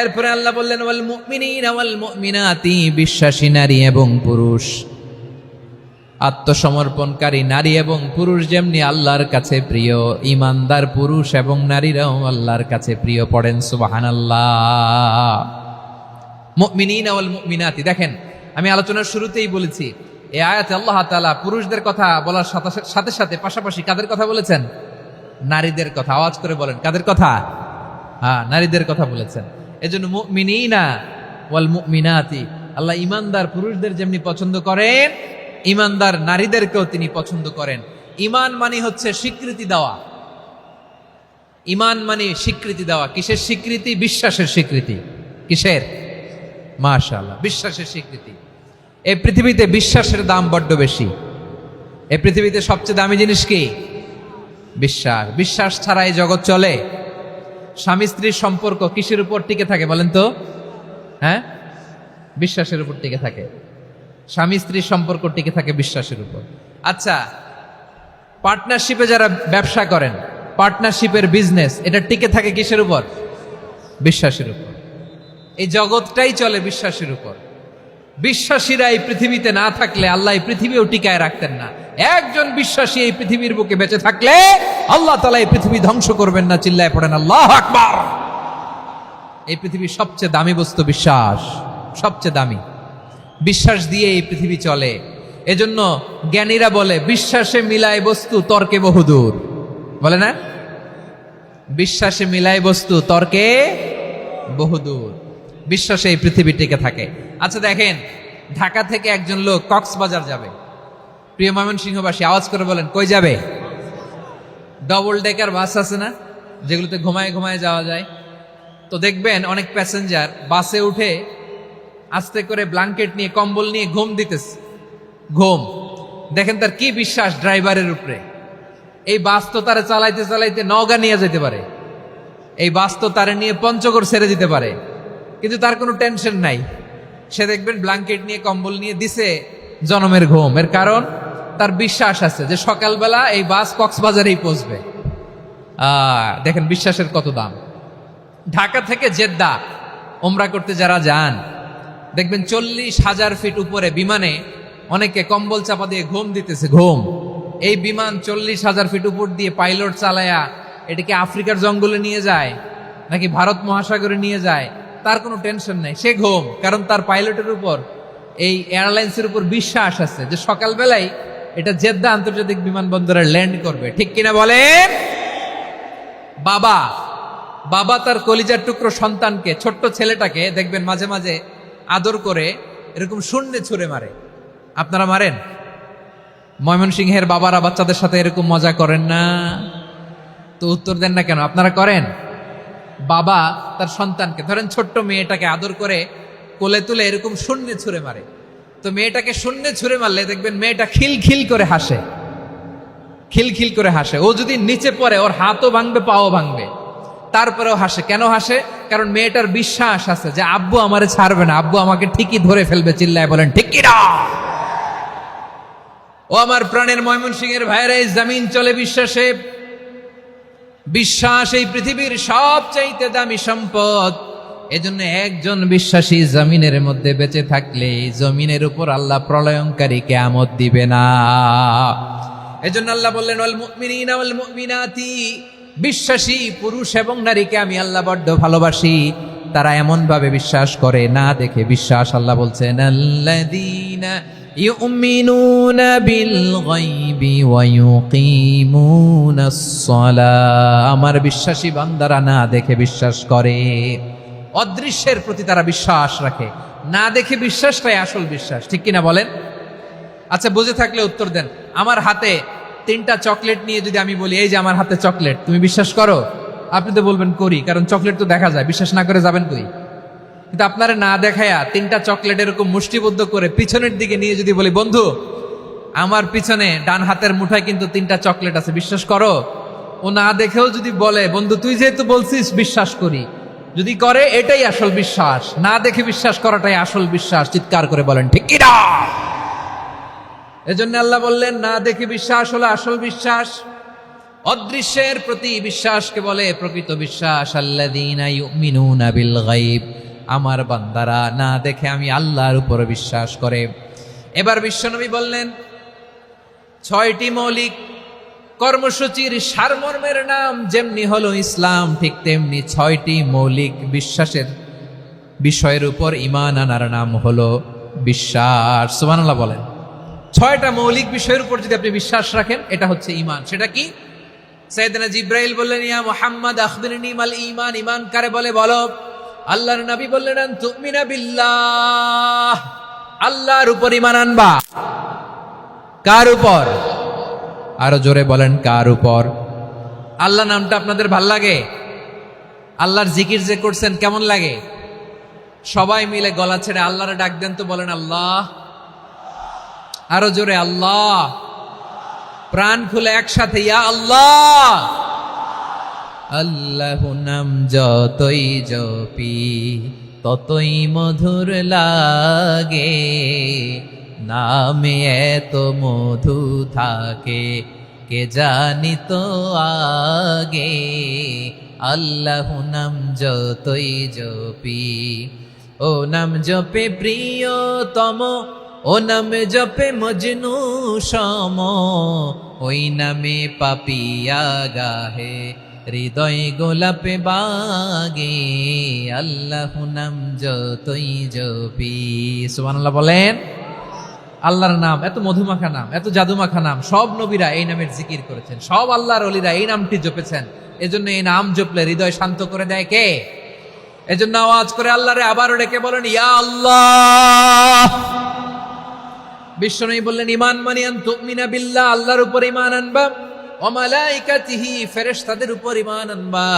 এরপরে আল্লাহ বললেন ওয়াল মুমিনিনা ওয়াল মুমিনাতি, বিশ্বাসী নারী এবং পুরুষ, আত্মসমর্পণকারী নারী এবং পুরুষ যেমনি আল্লাহর কাছে প্রিয়, ইমানদার পুরুষ এবং নারীরাও আল্লাহর কাছে প্রিয়। পড়েন সুবহানাল্লাহ। মুমিনিনা ওয়াল মুমিনাতি। দেখেন, আমি আলোচনার শুরুতেই বলেছি, এই আয়াতে আল্লাহ তাআলা পুরুষদের কথা বলার সাথে সাথে পাশাপাশি কাদের কথা বলেছেন? নারীদের কথা। আওয়াজ করে বলেন, কাদের কথা? হ্যাঁ, নারীদের কথা বলেছেন। এজন্য মুমিনিনা ওয়াল মুমিনাতি, আল্লাহ ইমানদার পুরুষদের যেমনি পছন্দ করেন, ইমানদার নারীদেরকেও তিনি পছন্দ করেন। ঈমান মানে হচ্ছে স্বীকৃতি দেওয়া। ঈমান মানে স্বীকৃতি দেওয়া। কিসের স্বীকৃতি? বিশ্বাসের স্বীকৃতি। কিসের? মাশাআল্লাহ, বিশ্বাসের স্বীকৃতি। এই পৃথিবীতে বিশ্বাসের দাম বড্ড বেশি। এই পৃথিবীতে সবচেয়ে দামি জিনিস কি? বিশ্বাস। বিশ্বাস ছাড়া এই জগৎ চলে? স্বামী স্ত্রীর সম্পর্ক কিসের উপর টিকে থাকে বলেন তো? হ্যাঁ, বিশ্বাসের উপর টিকে থাকে। স্বামী স্ত্রীর সম্পর্ক টিকে থাকে বিশ্বাসের উপর। আচ্ছা, পার্টনারশিপে যারা ব্যবসা করেন, পার্টনারশিপের বিজনেস, এটা টিকে থাকে কিসের উপর? বিশ্বাসের উপর। এই জগৎটাই চলে বিশ্বাসের উপর। বিশ্বাসীরা এই পৃথিবীতে না থাকলে আল্লাহ এই পৃথিবীও টিকায় রাখতেন না। একজন বিশ্বাসী এই পৃথিবীর বুকে বেঁচে থাকলে আল্লাহ তাআলা এই পৃথিবী ধ্বংস করবেন না। চিল্লায় পড়েন আল্লাহু আকবার। এই পৃথিবীর সবচেয়ে দামি বস্তু বিশ্বাস, সবচেয়ে দামি। বিশ্বাস দিয়ে এই পৃথিবী চলে। এজন্য জ্ঞানীরা বলে বিশ্বাসে মিলায় বস্তু, তর্কে বহুদূর। বলে না? বিশ্বাসে মিলায় বস্তু, তর্কে বহুদূর। বিশ্বাসে এই পৃথিবী টিকে থাকে। আচ্ছা দেখেন, ঢাকা থেকে একজন লোক কক্সবাজার যাবে। প্রিয় ময়মনসিংহবাসী আওয়াজ করে বলেন, কই যাবে? ডবল ডেকার বাস আছে না, যেগুলোতে ঘুমায় ঘুমায় যাওয়া যায়। তো দেখবেন অনেক প্যাসেঞ্জার বাসে উঠে আস্তে করে ব্ল্যাঙ্কেট নিয়ে, কম্বল নিয়ে ঘুম দিতেছে। ঘুম দেখেন তার কি বিশ্বাস ড্রাইভারের উপরে। এই বাস তো তারা চালাইতে চালাইতে নওগাঁ নিয়ে যেতে পারে, এই বাস তো তারা নিয়ে পঞ্চগড় ছেড়ে দিতে পারে, কিন্তু তার কোনো টেনশন নাই। সে দেখবেন ব্ল্যাঙ্কেট নিয়ে, কম্বল নিয়ে দিছে জনমের ঘুম। এর কারণ তার বিশ্বাস আছে যে সকালবেলা এই বাস কক্সবাজারেই পৌঁছবে। দেখেন বিশ্বাসের কত দাম। ঢাকা থেকে জেদ্দা ওমরা করতে যারা যান, দেখবেন 40,000 ফিট উপরে বিমানে অনেকে কম্বল চাপা দিয়ে ঘুম দিতেছে। ঘুম। এই বিমান 40,000 ফিট উপর দিয়ে পাইলট চালায়া এটাকে আফ্রিকার জঙ্গলে নিয়ে যায় নাকি ভারত মহাসাগরে নিয়ে যায়, তার কোনো টেনশন নাই। সে ঘুম, কারণ তার পাইলটের উপর, এই এয়ারলাইন্সের উপর বিশ্বাস আছে যে সকালবেলায় এটা জেদ্দা আন্তর্জাতিক বিমানবন্দরে ল্যান্ড করবে। ঠিক কিনা বলেন? বাবা বাবা তার কলিজার টুকরো সন্তানকে, ছোট্ট ছেলেটাকে দেখবেন মাঝে মাঝে আদর করে এরকম শূন্যে ছুঁড়ে মারে। আপনারা মারেন? ময়মনসিংহের বাবারা বাচ্চাদের সাথে এরকম মজা করেন না? তো উত্তর দেন না কেন? আপনারা করেন? বাবা তার সন্তানকে, ধরেন ছোট্ট মেয়েটাকে আদর করে কোলে তুলে এরকম শূন্যে ছুঁড়ে মারে। তো মেয়েটাকে শূন্যে ছুঁড়ে মারলে দেখবেন মেয়েটা খিলখিল করে হাসে। খিলখিল করে হাসে। ও যদি নিচে পড়ে ওর হাতও ভাঙবে, পাও ভাঙবে, তারপরেও হাসে। কেন হাসে? কারণ মেয়েটার বিশ্বাস আছে যে আব্বু আমারে ছাড়বে না, আব্বু আমাকে ঠিকই ধরে ফেলবে। চিল্লায় বলেন ঠিক কি না? ও আমার প্রাণের ময়মনসিংহের ভাইরা, এই জমিন চলে বিশ্বাসে। বিশ্বাস এই পৃথিবীর সবচাইতে দামি সম্পদ। এজন্য একজন বিশ্বাসী জমিনের মধ্যে বেঁচে থাকলে জমিনের উপর আল্লাহ প্রলয়ঙ্কারী কিয়ামত দিবে না। এজন্য আল্লাহ বললেন ওয়াল মুমিনিনা ওয়াল মুমিনাতি, বিশ্বাসী পুরুষ এবং নারীকে আমি আল্লাহ বড্ড ভালোবাসি। তারা এমন ভাবে বিশ্বাস করে না দেখে বিশ্বাস। আল্লাহ বলছেন আল্লাযীনা ইউমিনুনা বিল গায়বি ওয়া ইউকিমুনাস সালাহ, আমার বিশ্বাসী বান্দারা না দেখে বিশ্বাস করে। অদৃশ্যের প্রতি তারা বিশ্বাস রাখে, না দেখে বিশ্বাসটাই আসল বিশ্বাস। ঠিক কিনা বলেন? আচ্ছা, বুঝে থাকলে উত্তর দেন। আমার হাতে 3টা চকলেট নিয়ে যদি আমি বলি এই যে আমার হাতে চকলেট, তুমি বিশ্বাস করো? আপনি তো বলবেন করি, কারণ চকলেট তো দেখা যায়। বিশ্বাস না করে যাবেন কই? কিন্তু আপনারা না দেখায়া 3টা চকলেট এরকম মুষ্টিবদ্ধ করে পিছনের দিকে নিয়ে যদি বলি বন্ধু আমার পিছনে ডান হাতের মুঠায় কিন্তু 3টা চকলেট আছে, বিশ্বাস করো? ও না দেখেও যদি বলে বন্ধু তুই যেহেতু বলছিস বিশ্বাস করি, যদি করে এটাই আসল বিশ্বাস। না দেখে বিশ্বাস করাটাই আসল বিশ্বাস। চিৎকার করে বলেন ঠিক কি না? এজন্য আল্লাহ বললেন না দেখে বিশ্বাস হলো আসল বিশ্বাস। অদৃশ্যের প্রতি বিশ্বাসকে বলে প্রকৃত বিশ্বাস। আল্লাযীনা ইউমিনুনা বিল গায়ব, আমার বান্দারা না দেখে আমি আল্লাহর উপর বিশ্বাস করে। এবার বিশ্বনবী বললেন 6টি মৌলিক কর্মসূচির সারমর্মের নাম যেমনি হলো ইসলাম, ঠিক তেমনি 6টি মৌলিক বিশ্বাসের বিষয়ের উপর ঈমান আনার নাম হলো বিশ্বাস। সুবহানাল্লাহ বলেন। 6টা মৌলিক বিষয়ের উপর যদি আপনি বিশ্বাস রাখেন এটা হচ্ছে ঈমান। সেটা কি? সাইয়েদনা জিব্রাইল বললেন ইয়া মুহাম্মদ আখবিরনি মাল ঈমান, ঈমান কারে বলে বলো। আল্লাহর নবী বললেন আন তুমিনা বিল্লাহ, আল্লাহর উপর ঈমান আনবা। কার উপর? আরো জোরে বলেন কার উপর? আল্লাহ নামটা আপনাদের ভাল লাগে? আল্লাহর জিকির যে করছেন কেমন লাগে? সবাই মিলে গলা ছেড়ে আল্লাহরে ডাক দেন তো, বলেন আল্লাহ। আরো জোরে আল্লাহ। প্রাণ খুলে একসাথে ইয়া আল্লাহ। আল্লাহ নাম যতই জপি ততই মধুর লাগে, নামে এত মধু থাকে কে জানি তো আগে। আল্লাহ নাম যতই জপি, ও নাম জপে প্রিয়তম, ও নাম জপে মজনু সম, ওই নামে পাপিয়া গাহে হৃদয় গোলাপে বাগে। আল্লাহ নাম যতই জপি। সুবহানাল্লাহ বলেন। আল্লাহর নাম এত মধুমাখা নাম, এত জাদুমাখা নাম। সব নবীরা এই নামের জিকির করেছেন, সব আল্লাহর ওলিরা এই নামটি জপেছেন। এজন্য এই নাম জপলে হৃদয় শান্ত করে দেয় কে? এজন্য আওয়াজ করে আল্লাহরে আবারও ডেকে বলেন ইয়া আল্লাহ। বিশ্বনবী বললেন ঈমান মানে আন তুমিনা বিল্লাহ, আল্লাহর উপর ঈমান আনবা, ওয়া মালাইকাতিহি, ফেরেশতাদের উপর ঈমান আনবা,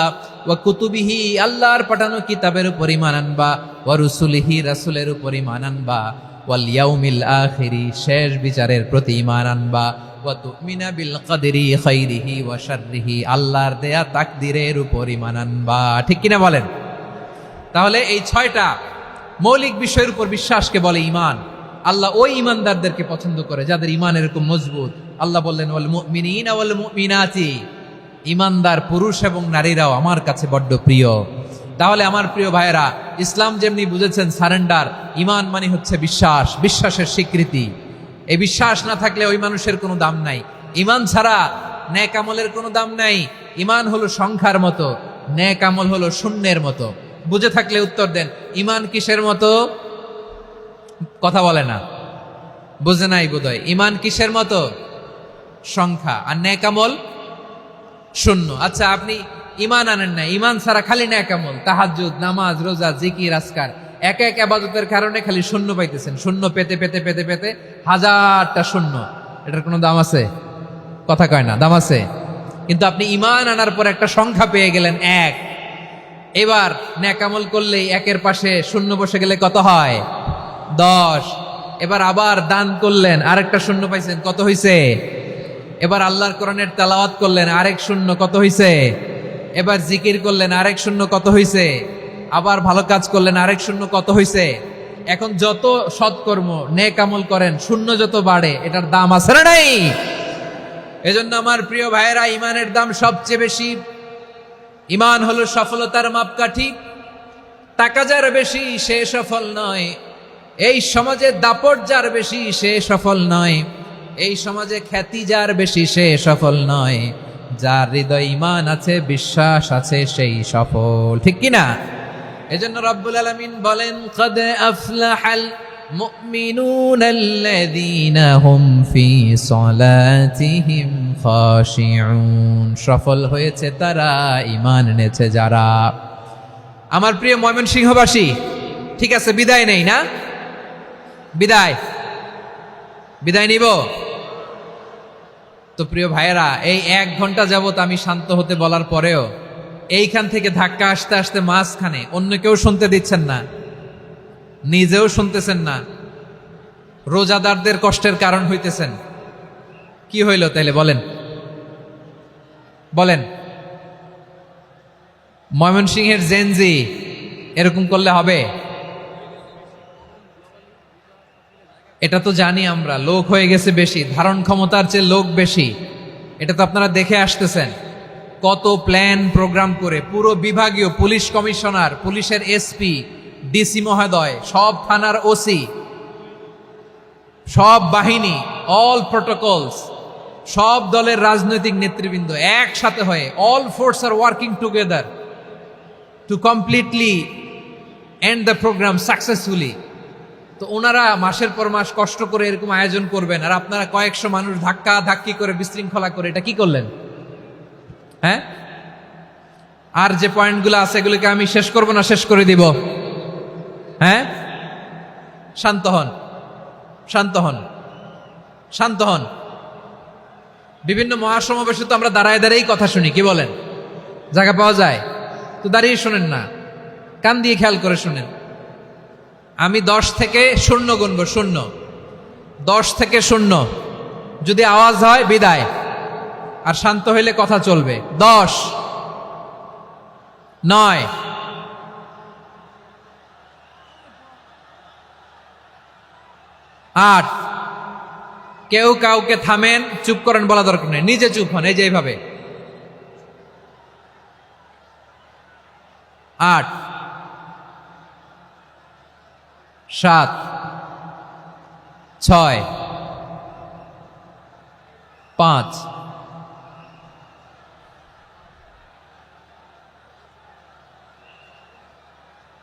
ওয়া কুতুবিহি, আল্লাহর পাঠানো কিতাবের উপর ঈমান আনবা, ওয়া রুসুলিহি, রাসূলের উপর ঈমান আনবা, ওয়াল ইয়াউমিল আখিরি, শেষ বিচারের প্রতি ঈমান আনবা, ওয়া তুমিনা বিল কদরি খাইরিহি ওয়া শাররিহি, আল্লাহর দেয়া তাকদীরের উপর ঈমান আনবা। ঠিক কিনা বলেন? তাহলে এই 6টা মৌলিক বিষয়ের উপর বিশ্বাসকে বলে ঈমান। আল্লাহ ওই ঈমানদারদেরকে পছন্দ করে যাদের ঈমান এরকম মজবুত। আল্লাহ বললেন ওয়াল মুমিনিনা ওয়াল মুমিনাতি, ঈমানদার পুরুষ এবং নারীরাও আমার কাছে বড্ড প্রিয়। তাহলে আমার প্রিয় ভাইয়েরা, ইসলাম যেমনি বুঝেছেন সারেন্ডার, ঈমান মানে হচ্ছে বিশ্বাস, বিশ্বাসের স্বীকৃতি। এই বিশ্বাস না থাকলে ওই মানুষের কোনো দাম নাই। ঈমান ছাড়া নেক আমলের কোনো দাম নাই। ঈমান হলো সংখ্যার মতো, নেক আমল হলো শূন্যের মতো। বুঝে থাকলে উত্তর দেন, ঈমান কিসের মতো? কথা বলে না, বুঝে নাই বোধহয়। ঈমান কিসের মতো? সংখ্যা। আর নেক আমল শূন্য। আচ্ছা, আপনি ঈমান আনেন না, ঈমান ছাড়া খালি নেক আমল, তাহাজ্জুদ, নামাজ, রোজা, জিকির, আজকার, এক এক ইবাদতের কারণে খালি শূন্য পাইতেছেন। শূন্য পেতে পেতে পেতে পেতে হাজারটা শূন্য। এটার কোনো দাম আছে? কথা কয় না, দাম আছে। কিন্তু আপনি ঈমান আনার পর একটা সংখ্যা পেয়ে গেলেন, এক। এবার নেক আমল করলেই একের পাশে শূন্য বসে গেলে কত হয়? 10। এবার আবার দান করলেন, আরেকটা শূন্য পাইছেন, কত হইছে? এবার আল্লাহর কোরআনের তেলাওয়াত করলেন, আরেক শূন্য কত হইছে? এবার জিকির করলেন, আরেক শূন্য কত হইছে? আবার ভালো কাজ করলেন, আরেক শূন্য কত হইছে? এখন যত সৎকর্ম নেক আমল করেন, শূন্য যত বাড়ে, এটার দাম আছে না নাই? এজন্য আমার প্রিয় ভাইয়েরা, ইমানের দাম সবচেয়ে বেশি। ইমান হলো সফলতার মাপকাঠি। টাকা যার বেশি সে সফল নয়, এই সমাজে দাপট যার বেশি সে সফল নয়, এই সমাজে খ্যাতি যার বেশি সে সফল নয়, যার হৃদয় ঈমান আছে, বিশ্বাস আছে, সেই সফল। ঠিক কি না? এজন্য রব্বুল আলামিন বলেন, ক্বাদ আফলাহাল মুমিনুনাল্লাযীনা হুম ফি সলাতিহিম খাশিউন। সফল হয়েছে তারা, ঈমান এনেছে যারা। আমার প্রিয় ময়মনসিংহবাসী, ঠিক আছে, বিদায় নেই না? বিদায় নিব তো? প্রিয় ভাইয়েরা, এই 1 ঘন্টা যাবত আমি শান্ত হতে বলার পরেও এইখান থেকে ধাক্কা আসতে আসতে মাঝখানে অন্য কেউ শুনতে দিচ্ছেন না, নিজেও শুনতেছেন না, রোজাদারদের কষ্টের কারণ হইতেছেন। কি হইল তাইলে বলেন? ময়মনসিংহের জেনজি এরকম করলে হবে? এটা তো জানি আমরা, লোক হয়ে গেছে বেশি, ধারণ ক্ষমতার চেয়ে লোক বেশি। এটা তো আপনারা দেখে আসতেছেন, কত প্ল্যান প্রোগ্রাম করে পুরো বিভাগীয় পুলিশ কমিশনার, পুলিশের এসপি, ডিসি মহোদয়, সব থানার ওসি, সব বাহিনী, অল প্রোটোকলস, সব দলের রাজনৈতিক নেতৃবৃন্দ একসাথে হয়ে, all force are working together to completely end the programme successfully. তো ওনারা মাসের পর মাস কষ্ট করে এরকম আয়োজন করবেন, আর আপনারা কয়েকশো মানুষ ধাক্কা ধাক্কি করে বিশৃঙ্খলা করে এটা কি করলেন? হ্যাঁ, আর যে পয়েন্টগুলো আছে এগুলোকে আমি শেষ করব না শেষ করে দিব? হ্যাঁ, শান্ত হন, শান্ত হন, শান্ত হন। বিভিন্ন মহাসমাবেশে তো আমরা দাঁড়ায় দাঁড়িয়েই কথা শুনি, কি বলেন? জায়গা পাওয়া যায় তো দাঁড়িয়ে শোনেন না, কান দিয়ে খেয়াল করে শুনেন। আমি 10 থেকে 0 গুনবো, 0, 10 থেকে 0, যদি আওয়াজ হয় বিদায়, আর শান্ত হইলে কথা চলবে। 10, 9, 8, কেউ কাউকে থামেন, চুপ করেন বলা দরকার নেই, নিজে চুপ হন, এই যে এইভাবে। 8, 7, 6, 5,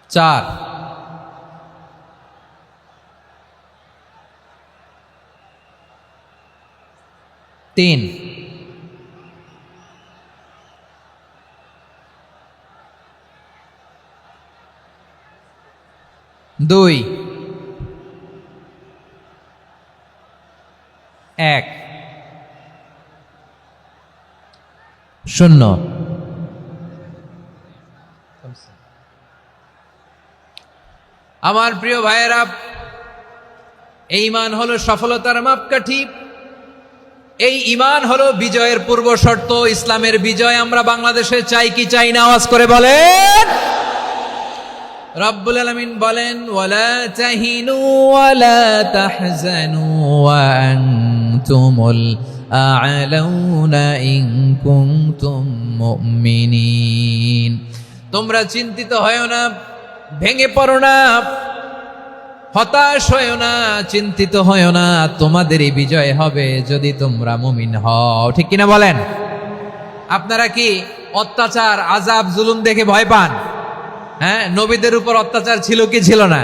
4, 3, 2, 1, 0। আমার প্রিয় ভাইয়েরা, এই ঈমান হলো সফলতার মাপকাঠি, এই ঈমান হলো বিজয়ের পূর্ব শর্ত। ইসলামের বিজয় আমরা বাংলাদেশে চাই কি চাই না? আওয়াজ করে বলেন। রব্বুল আলামিন বলেন, ওয়ালা তাহিনু ওয়ালা তাহজানু ওয়া আনতুমুল আ'লাউনা ইন কুনতুম মুমিনিন। তোমরা চিন্তিত হয়ো না, ভেঙে পড়ো না, হতাশ হয়ো না, চিন্তিত হয়ো না, তোমাদেরই বিজয় হবে যদি তোমরা মুমিন হও। ঠিক কিনা বলেন? আপনারা কি অত্যাচার, আযাব, জুলুম দেখে ভয় পান? হ্যাঁ, নবীদের উপর অত্যাচার ছিল কি ছিল না?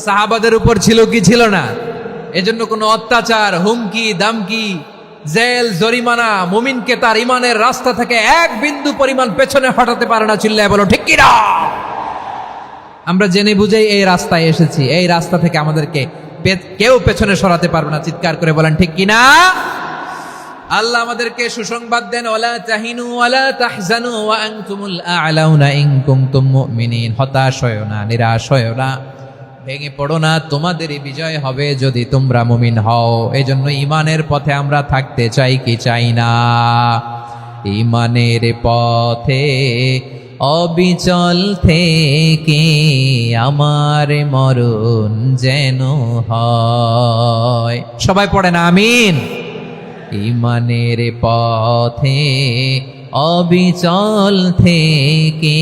সাহাবাদের উপর ছিল কি ছিল না? এজন্য কোনো অত্যাচার, হুমকি, দামকি, জেল, জরিমানা মুমিনকে তার ইমানের রাস্তা থেকে 1 বিন্দু পরিমাণ পেছনে হটাতে পারে না। চিল্লায় বলো ঠিক কিনা? আমরা জেনে বুঝেই এই রাস্তায় এসেছি, এই রাস্তা থেকে আমাদেরকে কেউ পেছনে সরাতে পারবে না। চিৎকার করে বলেন ঠিক কিনা? আল্লাহ আমাদেরকে সুসংবাদ দেন, ওয়ালা তাহিনু ওয়ালা তাহজানু ওয়া আনতুমুল আ'লাউনা ইন কুনতুম মুমিনিন। হতাশ হয়ো না, নিরাশ হয়ো না, ভেঙে পড়ো না, তোমাদেরই বিজয় হবে যদি তোমরা মুমিন হও। এজন্য ঈমানের পথে আমরা থাকতে চাই কি চাই না? ঈমানের পথে অবিচল থেকে আমার মরণ যেন হয়। সবাই পড়েন আমিন। ঈমানের পথে অবিচল থেকে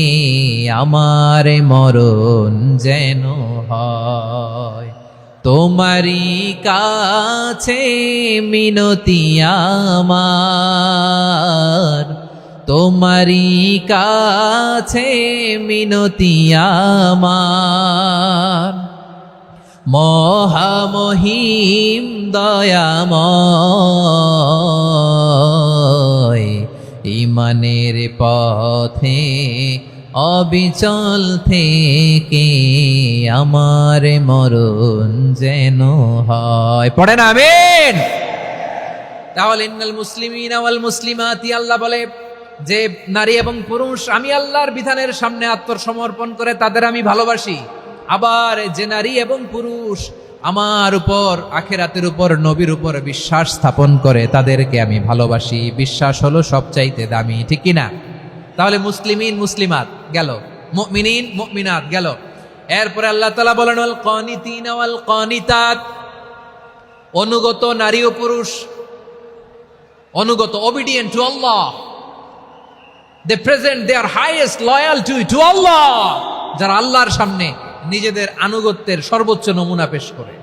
আমার মরণ যেন হয়। তোমারই কাছে মিনতি আমার, তোমারই কাছে মিনতি আমার, মহামহিম দয়াময়। ঈমানের পথে অবিচল থেকে আমার মরণ যেন হয়। পড়েন আমিন। তাহলে ইন্নাল মুসলিমিনা ওয়াল মুসলিমাতি, আল্লাহ বলে যে নারী এবং পুরুষ আমি আল্লাহর বিধানের সামনে আত্মসমর্পণ করে তাদের আমি ভালোবাসি। আবার যে নারী এবং পুরুষ আমার উপর, আখিরাতের উপর, নবীর উপর বিশ্বাস স্থাপন করে তাদেরকে আমি ভালোবাসি। বিশ্বাস হলো সবচাইতে দামি, ঠিক কিনা? তাহলে মুসলিমিন মুসলিমাত গেল, মুমিনিন মুমিনাত গেল। এরপরে আল্লাহ তাআলা বলেন ওয়াল কানিতিনা ওয়াল কানিতাত, অনুগত নারী ও পুরুষ, অনুগত, obedient to Allah, they present their highest loyalty to Allah, যারা আল্লাহর সামনে নিজেদের আনুগত্যের সর্বোচ্চ নমুনা পেশ করে,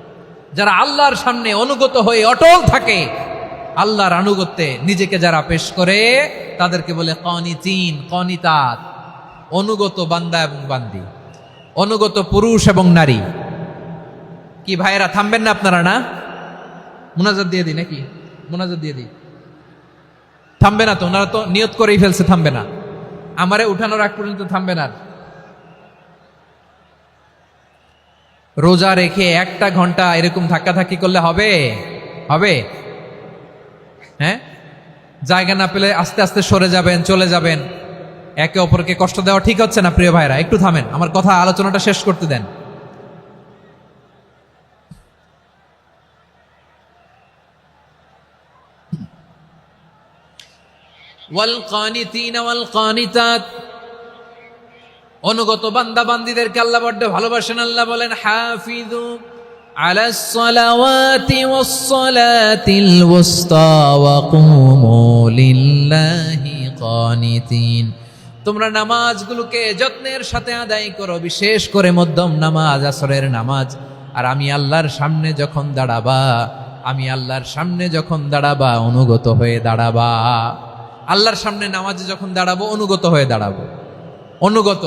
যারা আল্লাহর সামনে অনুগত হয়ে অটল থাকে, আল্লাহর আনুগত্যে নিজেকে যারা পেশ করে তাদেরকে বলে কানিতিন কানিতাত, অনুগত বান্দা এবং বান্দি, অনুগত পুরুষ এবং নারী। কি ভাইয়েরা থামবেন না আপনারা? না, মুনাজাত দিয়ে দিই নাকি? মুনাজাত দিয়ে দিই। থামবে না তো? ওনারা তো নিয়ত করেই ফেলছে থামবে না। আমারে উঠানোর আগ পর্যন্ত থামবে না। রোজা রেখে 1টা ঘন্টা এরকম ধাক্কাধাক্কি করলে হবে? হবে? হ্যাঁ, জায়গা না পেলে আস্তে আস্তে সরে যাবেন, চলে যাবেন। একে অপরকে কষ্ট দেওয়া ঠিক হচ্ছে না প্রিয় ভাইরা। একটু থামেন, আমার কথা আলোচনাটা শেষ করতে দেন। ওয়াল কানিতিনা ওয়াল কানিতাত, অনুগত বান্দা বান্দীদেরকে আল্লাহ বড্ড ভালোবাসেন। আল্লাহ বলেন হাফিজু আলাস সালাওয়াতি ওয়াস সালাতিল ওয়াসতা ওয়া কুমু লিল্লাহি কানিতিন, তোমরা নামাজগুলোকে যত্নের সাথে আদায় করো, বিশেষ করে মধ্যম নামাজ, আসরের নামাজ। আর আমি আল্লাহর সামনে যখন দাঁড়াবা, আমি আল্লাহর সামনে যখন দাঁড়াবা অনুগত হয়ে দাঁড়াবা। আল্লাহর সামনে নামাজে যখন দাঁড়াবো অনুগত হয়ে দাঁড়াবো। অনুগত,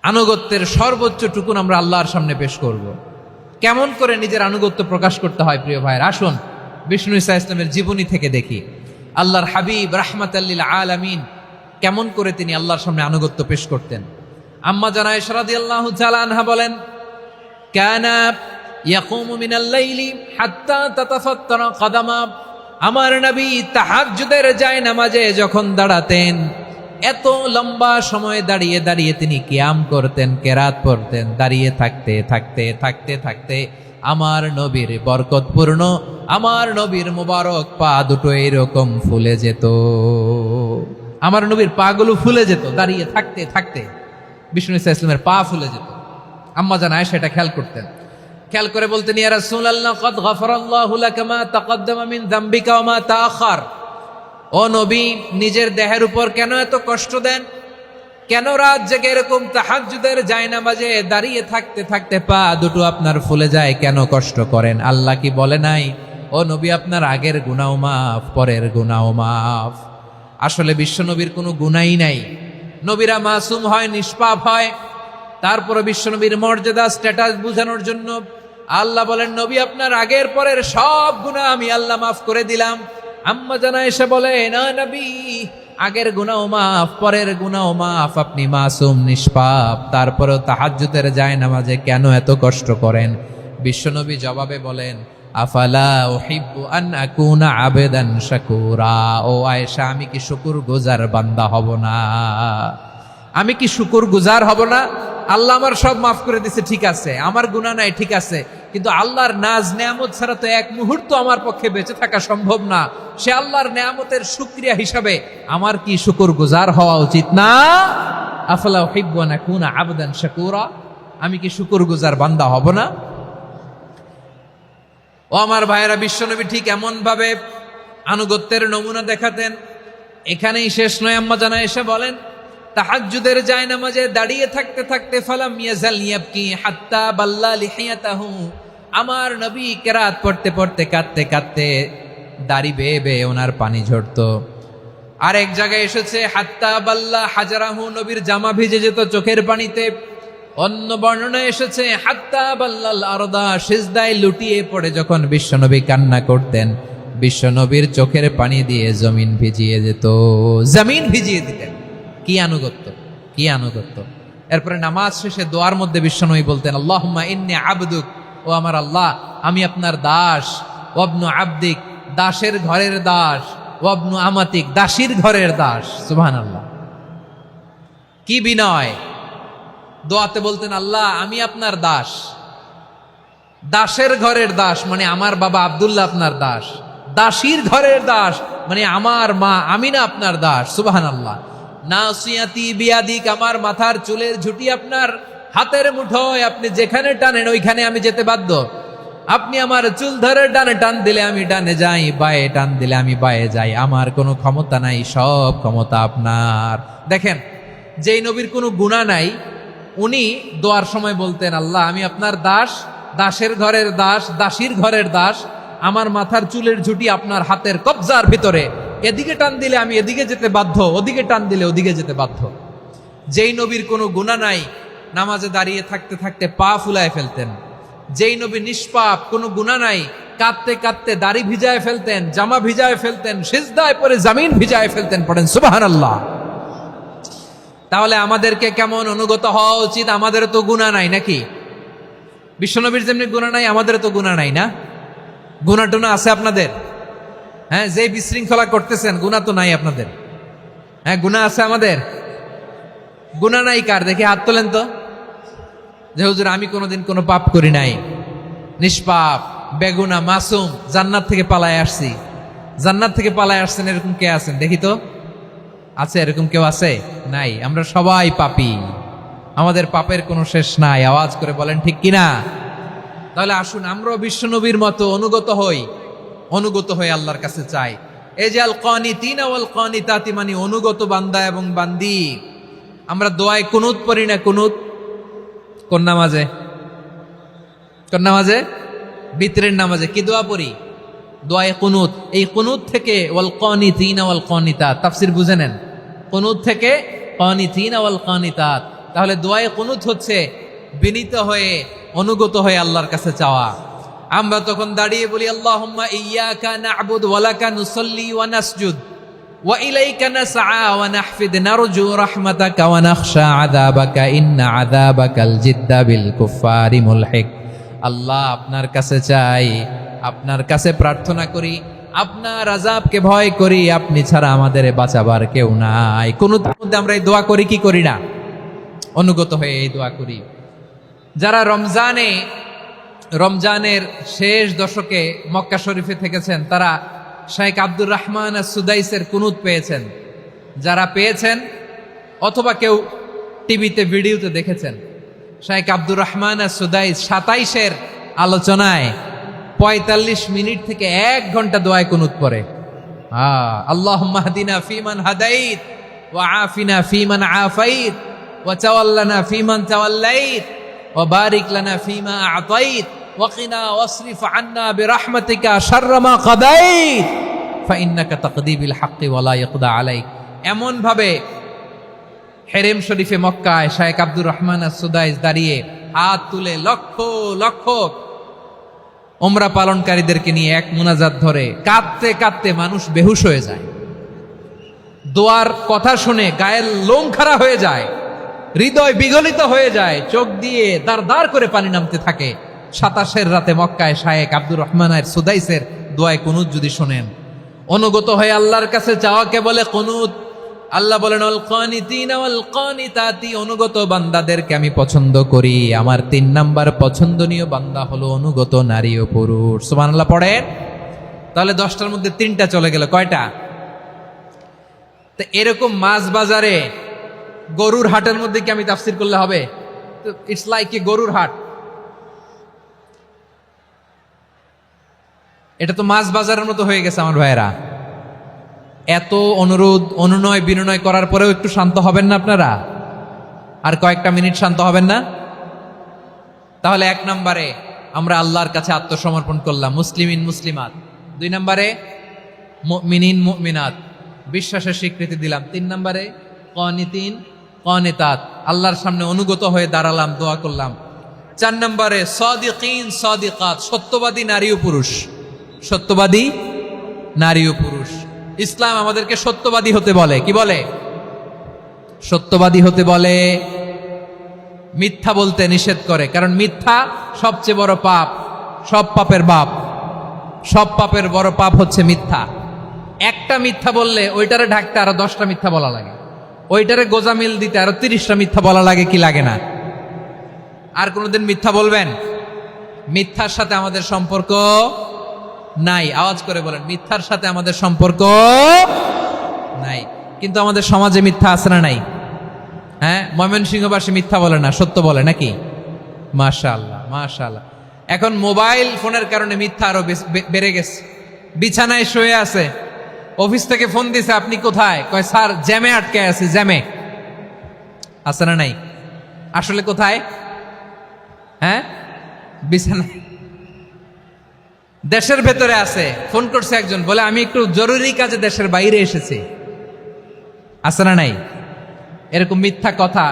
আনুগত্যের সর্বোচ্চ টুকুন আমরা আল্লাহর সামনে পেশ করব। কেমন করে নিজের আনুগত্য প্রকাশ করতে হয় প্রিয় ভাইয়ের, আসুন বিষ্ণু ঈসা ইসলামের জীবনী থেকে দেখি। আল্লাহর হাবিব রাহমাতাল লিল আলামিন কেমন করে তিনি আল্লাহর সামনে আনুগত্য পেশ করতেন। আম্মা জানা আয়েশা রাদিয়াল্লাহু তাআলা আনহা বলেন, কানা ইয়াকুমু মিনাল লাইলি হাত্তা তাতাফাত্তারা কদামা, আমার নবী তাহাজ্জুদের যায় নামাজে যখন দাঁড়াতেন, এত লম্বা সময় দাঁড়িয়ে দাঁড়িয়ে তিনি কিয়াম করতেন, কেরাত পড়তেন। দাঁড়িয়ে থাকতে থাকতে থাকতে থাকতে আমার নবীর বরকতপূর্ণ, আমার নবীর মুবারক পা দুটো এরকম ফুলে যেত। আমার নবীর পা গুলো ফুলে যেত দাঁড়িয়ে থাকতে থাকতে। বিষ্ণু ঈসা ইসলামের পা ফুলে যেত। আম্মা জান আয়েশা এটা খেয়াল করতেন। খেয়াল করে বলতেন, ইয়া রাসূলুল্লাহ কাদ গাফারাল্লাহু লাকা মা তাকাদ্দামা মিন যামবিকা ওয়া মা তাআখার। ও নবী, নিজের দেহের উপর কেন এত কষ্ট দেন? কেন রাত জেগে এরকম তাহাজ্জুদের জায়নামাজে দাঁড়িয়ে থাকতে থাকতে পা দুটো আপনার ফুলে যায়? কেন কষ্ট করেন? আল্লাহ কি বলে নাই, ও নবী আপনার আগের গুনাহ মাফ, পরের গুনাহ মাফ? আসলে বিশ্ব নবীর কোনো গুনাহই নাই। নবীরা মাসুম হয়, নিষ্পাপ হয়। তারপরে বিশ্ব নবীর মর্যাদা, স্ট্যাটাস বোঝানোর জন্য আল্লাহ বলেন, নবী আপনার আগের পরের সব গুনাহ আমি আল্লাহ মাফ করে দিলাম। আম্মা জানা এসে বলে, না নবী, আগের গুনাহ মাফ, পরের গুনাহ মাফ, আপনি মাসুম, নিষ্পাপ, তারপরেও তাহাজ্জুদের জায়নামাজে কেন এত কষ্ট করেন? বিশ্বনবী জবাবে বলেন, আফালা উহিব্বু আন আকুনা আবেদান শাকুরা। ও আয়েশা, আমি কি শুকর গুজার বান্দা হব না? আমি কি শুকর গুজার হব না? আল্লাহ আমার সব মাফ করে দিছে, ঠিক আছে, আমার গুনাহ নাই, ঠিক আছে, কিন্তু আল্লাহর নাজ নেয়ামত ছাড়া তো এক মুহূর্ত আমার পক্ষে বেঁচে থাকা সম্ভব না। সে আল্লাহর নেয়ামতের শুকরিয়া হিসাবে আমার কি শুকর গুজার হওয়া উচিত না? আফলা উহিব্বু আন আকুনা আবদান শাকুরা, আমি কি শুকর গুজার বান্দা হব না? ও আমার ভাইয়েরা, বিশ্বনবী ঠিক এমন ভাবে আনুগত্যের নমুনা দেখাতেন। এখানেই শেষ নয়, আম্মা জানা এসে বলেন তাহাজ্জুদের জায়নামাজে দাঁড়িয়ে থাকতে থাকতে ফালাম ইয়াজাল ইয়াবকি হাত্তা বাল্লা লিহিয়াতাহু, আমার নবী কেরাত পড়তে পড়তে কাঁদতে কাঁদতে দাড়ি বেয়ে বেয়ে ওনার পানি ঝরতো। আর এক জায়গায় এসেছে হাত্তা বাল্লা হাজারাহু, নবীর জামা ভিজে যেত চোখের পানিতে। অন্য বর্ণনা এসেছে হাত্তা বাল্লাল আরদা, সিজদায় লুটিয়ে পড়ে যখন বিশ্বনবী কান্না করতেন, বিশ্বনবীর চোখের পানি দিয়ে জমিন ভিজিয়ে যেত, জমিন ভিজিয়ে দিতেন। কি আনুগত্য, কি আনুগত্য! এরপরে নামাজ শেষে দোয়ার মধ্যে বিশ্বনবী বলতেন আল্লাহুম্মা ইন্নী আবদুক, ও আমার আল্লাহ আমি আপনার দাস, ওয়াবনু আবদিক, দাসের ঘরের দাস, ওয়াবনু আমাতিক, দাসীর ঘরের দাস। সুবহানাল্লাহ, কি বিনয়! দোয়াতে বলতেন আল্লাহ আমি আপনার দাস, দাসের ঘরের দাস মানে আমার বাবা আব্দুল্লাহ আপনার দাস, দাসীর ঘরের দাস মানে আমার মা আমিনা আপনার দাস। সুবহানাল্লাহ। নাসিয়াতি বিয়াদিক, আমার মাথার চুলের ঝুঁটি আপনার হাতের মুঠোয়, আপনি যেখানে টানেন ওইখানে আমি যেতে বাধ্য। আপনি আমার চুল ধরে ডানে টান দিলে আমি ডানে যাই, বায়ে টান দিলে আমি বায়ে যাই, আমার কোনো ক্ষমতা নাই, সব ক্ষমতা আপনার। দেখেন, যেই নবীর কোনো গুনাহ নাই উনি দোয়ার সময় বলতেন আল্লাহ আমি আপনার দাস, দাসের ঘরের দাস, দাসীর ঘরের দাস, আমার মাথার চুলের ঝুঁটি আপনার হাতের কবজার ভিতরে, এদিকে টান দিলে আমি এদিকে যেতে বাধ্য, ওদিকে টান দিলে ওদিকে যেতে বাধ্য। যেই নবীর কোনো গুনাহ নাই নামাজে দাঁড়িয়ে থাকতে থাকতে পা ফুলায় ফেলতেন। যেই নবী নিষ্পাপ, কোনো গুনাহ নাই, কাঁদতে কাঁদতে দাড়ি ভিজায় ফেলতেন, জামা ভিজায় ফেলতেন, সিজদায় পরে জমিন ভিজায় ফেলতেন। পড়েন সুবহানাল্লাহ। তাহলে আমাদেরকে কেমন অনুগত হওয়া উচিত? আমাদের তো গুনাহ নাই নাকি? বিশ্বনবীর যেমনি গুনাহ নাই আমাদের তো গুনাহ নাই না? গুনাহ টুনা আছে আপনাদের? হ্যাঁ, যে বিশৃঙ্খলা করতেছেন গুনাহ তো নাই আপনাদের? হ্যাঁ, গুনাহ আছে আমাদের? গুনাহ নাই কার? দেখে হাত তোলেন তো, যে হুজুর আমি কোনোদিন কোনো পাপ করি নাই, নিষ্পাপ, বেগুনা, মাসুম, জান্নাত থেকে পালায় আসছি। জান্নাত থেকে পালায় আসছেন এরকম কে আছেন দেখি তো? আছে এরকম কেউ? আছে? নাই। আমরা সবাই পাপী, আমাদের পাপের কোনো শেষ নাই। আওয়াজ করে বলেন ঠিক কিনা? তাহলে আসুন আমরাও বিশ্বনবীর মতো অনুগত হই, অনুগত হয়ে আল্লাহর কাছে চাই। এই যে আল কানিতিনা ওয়াল কানিতাতি, মানে অনুগত বান্দা এবং বান্দি। আমরা দোয়ায় কুনুত পড়ি না? কুনুত কোন নামাজে? কোন নামাজে? বিতরের নামাজে কি দোয়া পড়ি? দোয়ায়ে কুনুত। এই কুনুত থেকে ওয়াল কানিতিনা ওয়াল কানিতাত, তাফসীর বুঝে নেন। কুনুত থেকে কানিতিনা ওয়াল কানিতাত। তাহলে দোয়ায়ে কুনুত হচ্ছে বিনীত হয়ে, অনুগত হয়ে আল্লাহর কাছে চাওয়া। আমরা তখন দাঁড়িয়ে বলি আল্লাহুম্মা ইয়্যাকা না'বুদু ওয়া লাকা নুসাল্লি ওয়া নাসজুদ ওয়া ইলাইকা নাসআ ওয়া নাহফিদ নারজু রাহমাতাকা ওয়া নাখশা আযাবাকা ইন্না আযাবাকাল জিদ্দা বিল কুফফারি মুলহিক। আল্লাহ আপনার কাছে চাই, আপনার কাছে প্রার্থনা করি, আপনার আযাবকে ভয় করি, আপনি ছাড়া আমাদের বাঁচাবার কেউ নাই। কোন মধ্যে আমরা এই দোয়া করি কি করি না? অনুগত হয়ে এই দোয়া করি। যারা রমজানের শেষ দশকে মক্কা শরীফে থেকেছেন তারা শাইখ আব্দুর রহমান সুদাইসের কুনুত পেয়েছেন। যারা পেয়েছেন অথবা কেউ টিভিতে ভিডিওতে দেখেছেন, শাইখ আব্দুর রহমান সুদাইস 27-এর আলোচনায় 45 মিনিট থেকে 1 ঘন্টা দোয়ায় কুনুত পড়ে। আল্লাহুম্মা হদিনা ফিমান হাদাইত ওয়া আফিনা ফিমান আফাইত ওয়া তাওয়াল্লানা ফিমান তাওয়াল্লাইত ওয়া বারিক লানা ফিমা আ'তাইত ওয়া কিনা ওয়াসরিফ আন্না বিরহমাতিকা শাররা মা কাদাইত ফাইন্নাকা তাকদি বিল হাক্কি ওয়া লা ইয়াকদা আলাইক। এমন ভাবে হেরেম শরীফে মক্কায় শাইখ আব্দুর রহমান সুদাইস দাঁড়িয়ে হাত তুলে লক্ষ লক্ষ উমরা পালনকারীদেরকে নিয়ে এক মুনাজাত ধরে কাঁদতে কাঁদতে মানুষ বেহুশ হয়ে যায়। দোয়ার কথা শুনে গায়ের লোম খাড়া হয়ে যায়, হৃদয় বিগলিত হয়ে যায়, চোখ দিয়ে দাঁড় দাঁড় করে পানি নামতে থাকে। 27-এর রাতে মক্কায় শাইখ আব্দুর রহমান সুদাইসের দোয়ায় কুনুত যদি শোনেন, অনুগত হয়ে আল্লাহর কাছে চাওয়াকে বলে কুনুত। আল্লাহ বলেন আল কানিতিনা ওয়াল কানিতাতি, অনুগত বান্দাদেরকে আমি পছন্দ করি। আমার 3 নাম্বার পছন্দনীয় বান্দা হলো অনুগত নারী ও পুরুষ। সুবহানাল্লাহ পড়েন। তাহলে 10টার মধ্যে 3টা চলে গেল, কয়টা? তো এরকম মাছ বাজারে গরুর হাটের মধ্যে কি আমি তাফসীর করলে হবে? ইটস লাইক এ গরুর হাট। এটা তো মাছ বাজারের মতো হয়ে গেছে আমার ভাইয়েরা। এত অনুরোধ অনুনয় বিনয় করার পরেও একটু শান্ত হবেন না আপনারা? আর কয়েকটা মিনিট শান্ত হবেন না? তাহলে 1 নম্বরে আমরা আল্লাহর কাছে আত্মসমর্পণ করলাম, মুসলিমিন মুসলিমাত। 2 নম্বরে মুমিনিন মুমিনাত, বিশ্বাসের স্বীকৃতি দিলাম। 3 নম্বরে কানিতিন কানিতাত, আল্লাহর সামনে অনুগত হয়ে দাঁড়ালাম, দোয়া করলাম। 4 নম্বরে সাদিকিন সাদিকাত, সত্যবাদী নারী ও পুরুষ। সত্যবাদী নারী ও পুরুষ। ইসলাম আমাদেরকে সত্যবাদী হতে বলে। কি বলে? সত্যবাদী হতে বলে, মিথ্যা বলতে নিষেধ করে। কারণ মিথ্যা সবচেয়ে বড় পাপ, সব পাপের বাপ। সব পাপের বড় পাপ হচ্ছে মিথ্যা। একটা মিথ্যা বললে ওইটারে ঢাকতে আরো 10টা মিথ্যা বলা লাগে, ওইটারে গোজামিল দিতে আরো 30টা মিথ্যা বলা লাগে, কি লাগে না? আর কোনোদিন মিথ্যা বলবেন? মিথ্যার সাথে আমাদের সম্পর্ক নাই। আওয়াজ করে বলেন, মিথ্যার সাথে আমাদের সম্পর্ক নাই। কিন্তু আমাদের সমাজে মিথ্যা আছে না নাই? হ্যাঁ, ময়মনসিংহবাসী মিথ্যা বলে না, সত্য বলে নাকি? মাশাআল্লাহ মাশাআল্লাহ। এখন মোবাইল ফোনের কারণে মিথ্যা আরো বেড়ে গেছে। বিছানায় শুয়ে আছে, অফিস থেকে ফোন দিছে, আপনি কোথায়? কয় স্যার জ্যামে আটকে আছি। জ্যামে আছে না নাই? আসলে কোথায়? হ্যাঁ, বিছানায়। দেশের ভেতরে আছে, ফোন করছে একজন, বলে আমি একটু জরুরি কাজে দেশের বাইরে এসেছি। আছে না নাই? এরকম মিথ্যা কথা,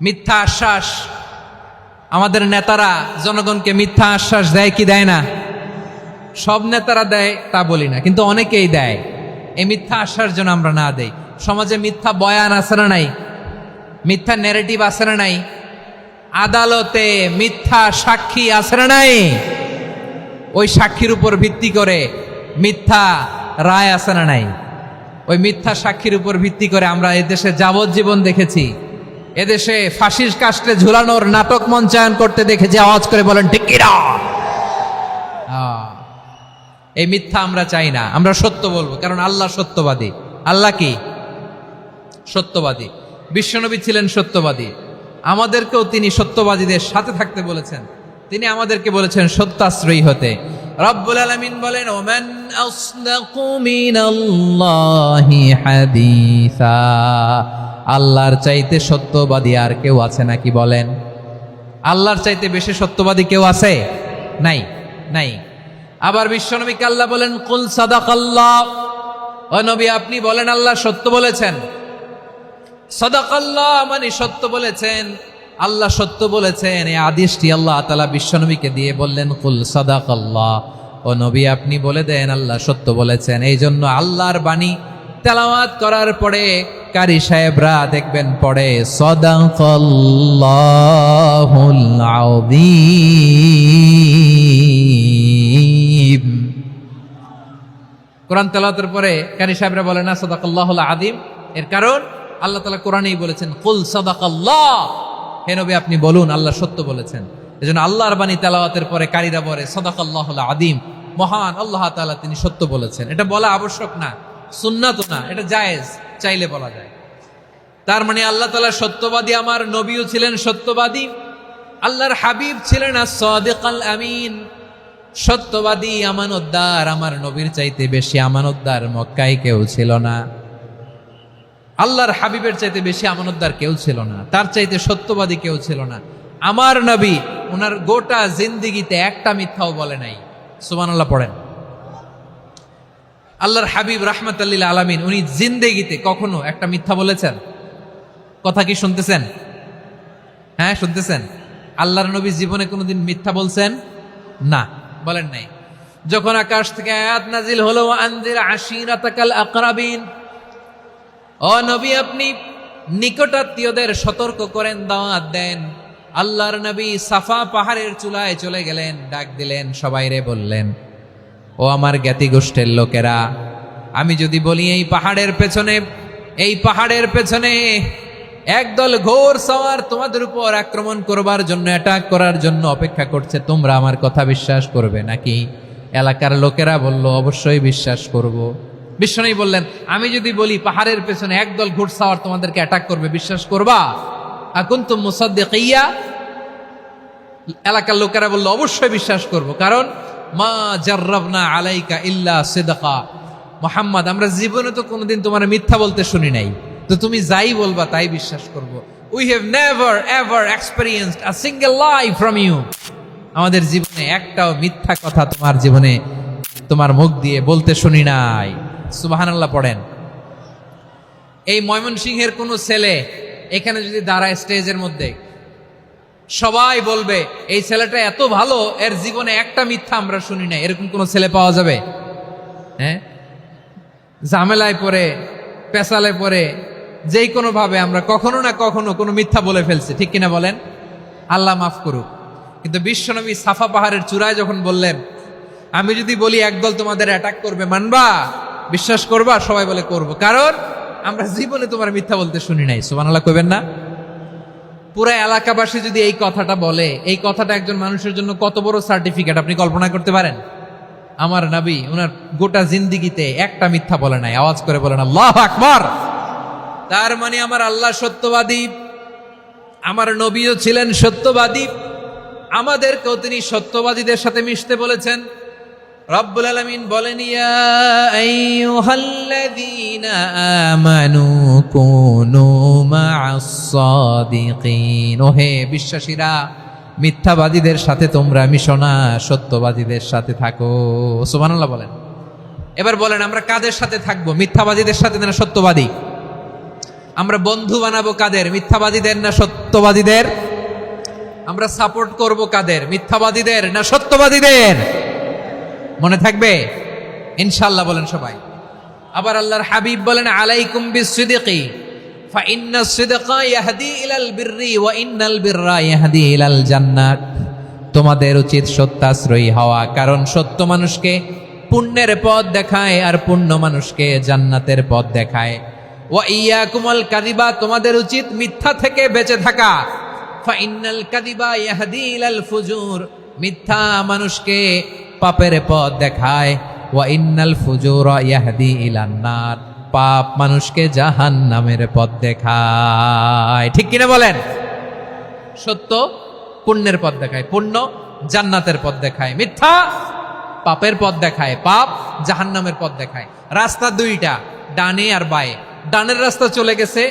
মিথ্যা আশ্বাস। আমাদের নেতারা জনগণকে মিথ্যা আশ্বাস দেয় কি দেয় না? সব নেতারা দেয় তা বলি না, কিন্তু অনেকেই দেয়। এই মিথ্যা আশ্বাস যেন আমরা না দেই। সমাজে মিথ্যা বয়ান আছে না নাই? মিথ্যা ন্যারেটিভ আছে না নাই? আদালতে মিথ্যা সাক্ষী আছে না নাই? ওই সাক্ষীর উপর ভিত্তি করে মিথ্যা রায় আছে না নাই? ওই মিথ্যা সাক্ষীর উপর ভিত্তি করে আমরা এদেশে যাবজ্জীবন দেখেছি, এদেশে ফাঁসির কাস্টে ঝুলানোর নাটক মঞ্চায়ন করতে দেখেছি। আওয়াজ করে বলেন ঠিক কি না? এই মিথ্যা আমরা চাই না, আমরা সত্য বলবো, কারণ আল্লাহ সত্যবাদী। আল্লাহ কি? সত্যবাদী। বিশ্বনবী ছিলেন সত্যবাদী, আমাদেরকেও তিনি সত্যবাদীদের সাথে থাকতে বলেছেন। তিনি আমাদেরকে বলেছেন সত্যাশ্রয়ী হতে। রব্বুল আলামিন বলেন, ওমান আসদাকু মিনাল্লাহি হাদিসা, আল্লাহর চাইতে সত্যবাদী আর কেউ আছে নাকি বলেন? আল্লাহর চাইতে বেশি সত্যবাদী কেউ আছে? নাই, নাই। আবার বিশ্বনবীকে আল্লাহ বলেন, কুল সাদাকাল্লাহ, ও নবী আপনি বলেন আল্লাহ সত্য বলেছেন। সাদাকাল্লাহ মানে সত্য বলেছেন, আল্লাহ সত্য বলেছেন। এই আদেশটি আল্লাহ তাআলা বিশ্বনবীকে দিয়ে বললেন, কুল সাদাকাল্লাহ, ও নবী আপনি বলে দেন আল্লাহ সত্য বলেছেন। এই জন্য আল্লাহর বাণী তেলাওয়াত করার পরে কারি সাহেবরা দেখবেন পড়ে সাদাকাল্লাহুল আযীম। কোরআন তেলাওয়াতের পরে কারি সাহেবরা বলে না সাদাকাল্লাহুল আযীম। এর কারণ আল্লাহ তাআলা কোরআনেই বলেছেন, কুল সাদাকাল্লাহ, হে নবী আপনি বলুন আল্লাহ সত্য বলেছেন। এজন্য আল্লাহর বাণী তেলাওয়াতের পরে কারীরা বলে সাদাকাল্লাহুল আযীম, মহান আল্লাহ তাআলা তিনি সত্য বলেছেন। এটা বলা আবশ্যক না, সুন্নাতও না, এটা জায়েজ, চাইলে বলা যায়। তার মানে আল্লাহ তাআলা সত্যবাদী, আমার নবীও ছিলেন সত্যবাদী, আল্লাহর হাবিব ছিলেন as-সাদিকাল আমিন, সত্যবাদী আমানতদার। আমার নবীর চাইতে বেশি আমানতদার মক্কায় কেউ ছিল না, আল্লাহর হাবিবের চাইতে বেশি আমানতদার কেউ ছিল না, তার চাইতে সত্যবাদী কেউ ছিল না। আমার নবী ওনার গোটা জিন্দেগিতে একটা মিথ্যাও বলে নাই। সুবহানাল্লাহ পড়েন। আল্লাহর হাবিব রাহমাতাল লিল আলামিন উনি জিন্দেগিতে কখনো একটা মিথ্যা বলেছেন? কথা কি শুনতেছেন? হ্যাঁ শুনতেছেন? আল্লাহর নবী জীবনে কোনোদিন মিথ্যা বলছেন? না, বলেন নাই। যখন আকাশ থেকে আয়াত নাজিল হলো, আনজির আশিরাতাকাল আকরাবিন, ও নবী আপনি নিকটাত্মীয়দের সতর্ক করেন, দাওয়াত দেন। আল্লাহর নবী সাফা পাহাড়ের চূড়ায় চলে গেলেন, ডাক দিলেন, সবাই রে বললেন, ও আমার জ্ঞাতি গোষ্ঠের লোকেরা, আমি যদি বলি এই পাহাড়ের পেছনে একদল ঘোর সওয়ার তোমাদের উপর আক্রমণ করবার জন্য, অ্যাটাক করার জন্য অপেক্ষা করছে, তোমরা আমার কথা বিশ্বাস করবে নাকি? এলাকার লোকেরা বলল, অবশ্যই বিশ্বাস করব। বিশ্বনবী বললেন, আমি যদি বলি পাহাড়ের পেছনে একদল ঘোড়সাওয়ার তোমাদেরকে অ্যাটাক করবে, বিশ্বাস করবা? আকুনতুম মুসাদ্দিকিয়া? এলাকার লোকেরা বলল, অবশ্যই বিশ্বাস করব, কারণ মা জাররাবনা আলাইকা ইল্লা সিদকা। মুহাম্মদ, আমরা জীবনে তো কোনোদিন তোমার মিথ্যা বলতে শুনি নাই, তো তুমি যাই বলবা তাই বিশ্বাস করব। We have never ever experienced a single lie from you. আমাদের জীবনে একটাও মিথ্যা কথা তোমার জীবনে, তোমার মুখ দিয়ে বলতে শুনি নাই। সুবহানাল্লাহ পড়েন। এই ময়মনসিংহের কোনো ছেলে এখানে যদি দাঁড়ায় স্টেজের মধ্যে, সবাই বলবে এই ছেলেটা এত ভালো, এর জীবনে একটা মিথ্যা আমরা শুনি নাই। এরকম কোন ছেলে পাওয়া যাবে? হ্যাঁ, ঝামেলায় পড়ে, পেশালে পড়ে, যেই কোনো ভাবে আমরা কখনো না কখনো কোনো মিথ্যা বলে ফেলছি, ঠিক কিনা বলেন? আল্লাহ মাফ করুক। কিন্তু বিশ্বনবী সাফা পাহাড়ের চূড়ায় যখন বললেন, আমি যদি বলি একদল তোমাদের অ্যাটাক করবে, মানবা? বিশ্বাস করবা? সবাই বলে করব, কারণ আমরা জীবনে তোমার মিথ্যা বলতে শুনি নাই। সুবহানাল্লাহ কইবেন না? পুরা এলাকাবাসী যদি এই কথাটা বলে, এই কথাটা একজন মানুষের জন্য কত বড় সার্টিফিকেট আপনি কল্পনা করতে পারেন? আমার নবী ওনার গোটা জিন্দিগিতে একটা মিথ্যা বলে নাই। আওয়াজ করে বলেন আল্লাহু আকবার। তার মানে আমার আল্লাহ সত্যবাদী, আমার নবীও ছিলেন সত্যবাদী, আমাদেরকেও তিনি সত্যবাদীদের সাথে মিশতে বলেছেন। রব্বুল আলামিন বলেন, ইয়া আইয়ুহাল্লাযীনা আমানু কুনু মা'আস সাদিকিন। ওহে বিশ্বাসীরা, মিথ্যাবাদীদের সাথে তোমরা মিশো না, সত্যবাদীদের সাথে থাকো। সুবহানাল্লাহ বলেন। এবার বলেন, আমরা কাদের সাথে থাকবো? মিথ্যাবাদীদের সাথে না সত্যবাদী? আমরা বন্ধু বানাবো কাদের? মিথ্যাবাদীদের না সত্যবাদীদের? আমরা সাপোর্ট করব কাদের? মিথ্যাবাদীদের না সত্যবাদীদের? মনে থাকবে ইনশাআল্লাহ বলেন সবাই। আবার আল্লাহর হাবিব বলেন, আলাইকুম বিসসিদকি ফাইন্নাস সিদকা ইয়াহদি ইলাল বিররি ওয়া ইন্নাল বিররা ইয়াহদি ইলাল জান্নাত। তোমাদের উচিত সত্যাশ্রয়ী হওয়া, কারণ সত্য মানুষকে পুণ্যের পথ দেখায় আর পুণ্য মানুষকে জান্নাতের পথ দেখায়। ওয়া ইয়াকুমুল কাযিবা, তোমাদের উচিত মিথ্যা থেকে বেঁচে থাকা। ফাইন্নাল কাযিবা ইয়াহদি ইলাল ফুজুর, মিথ্যা মানুষকে পাপের পথ দেখায়। ওয়া ইন্নাল ফুজুরা ইয়াহদি ইলান নার, পাপ মানুষকে জাহান্নামের পথ দেখায়। ঠিক কিনা বলেন? সত্য পুণ্যের পথ দেখায়, পুণ্য জান্নাতের পথ দেখায়, মিথ্যা পাপের পথ দেখায়, পাপ জাহান্নামের পথ দেখায়। রাস্তা দুইটা, ডানে আর বায়ে। ডানের রাস্তা চলে গেছে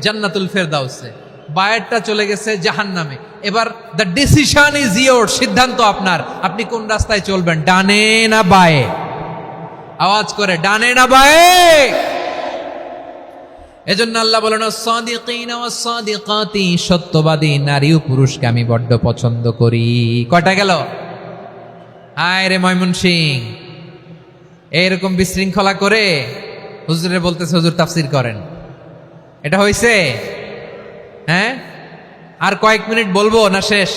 জান্নাতুল ফেরদাউসে, বায়েরটা চলে গেছে জাহান্নামে। এবার দ্য ডিসিশন ইজ ইয়োর, সিদ্ধান্ত আপনার, আপনি কোন রাস্তায় চলবেন, ডানে না বায়ে? আওয়াজ করে, ডানে না বায়ে? এজন্য আল্লাহ বলেন, সাদিকিনা ওয়াস সাদিকাতি, সত্যবাদী নারী ও পুরুষকে আমি বড্ড পছন্দ করি। কয়টা গেল? আয় রে ময়মনসিংহ, এইরকম বিশৃঙ্খলা করে হুজুরে বলতেছে হুজুর তাফসীর করেন, এটা হইছে? হ্যাঁ, আর কয়েক মিনিট বলবো না শেষ?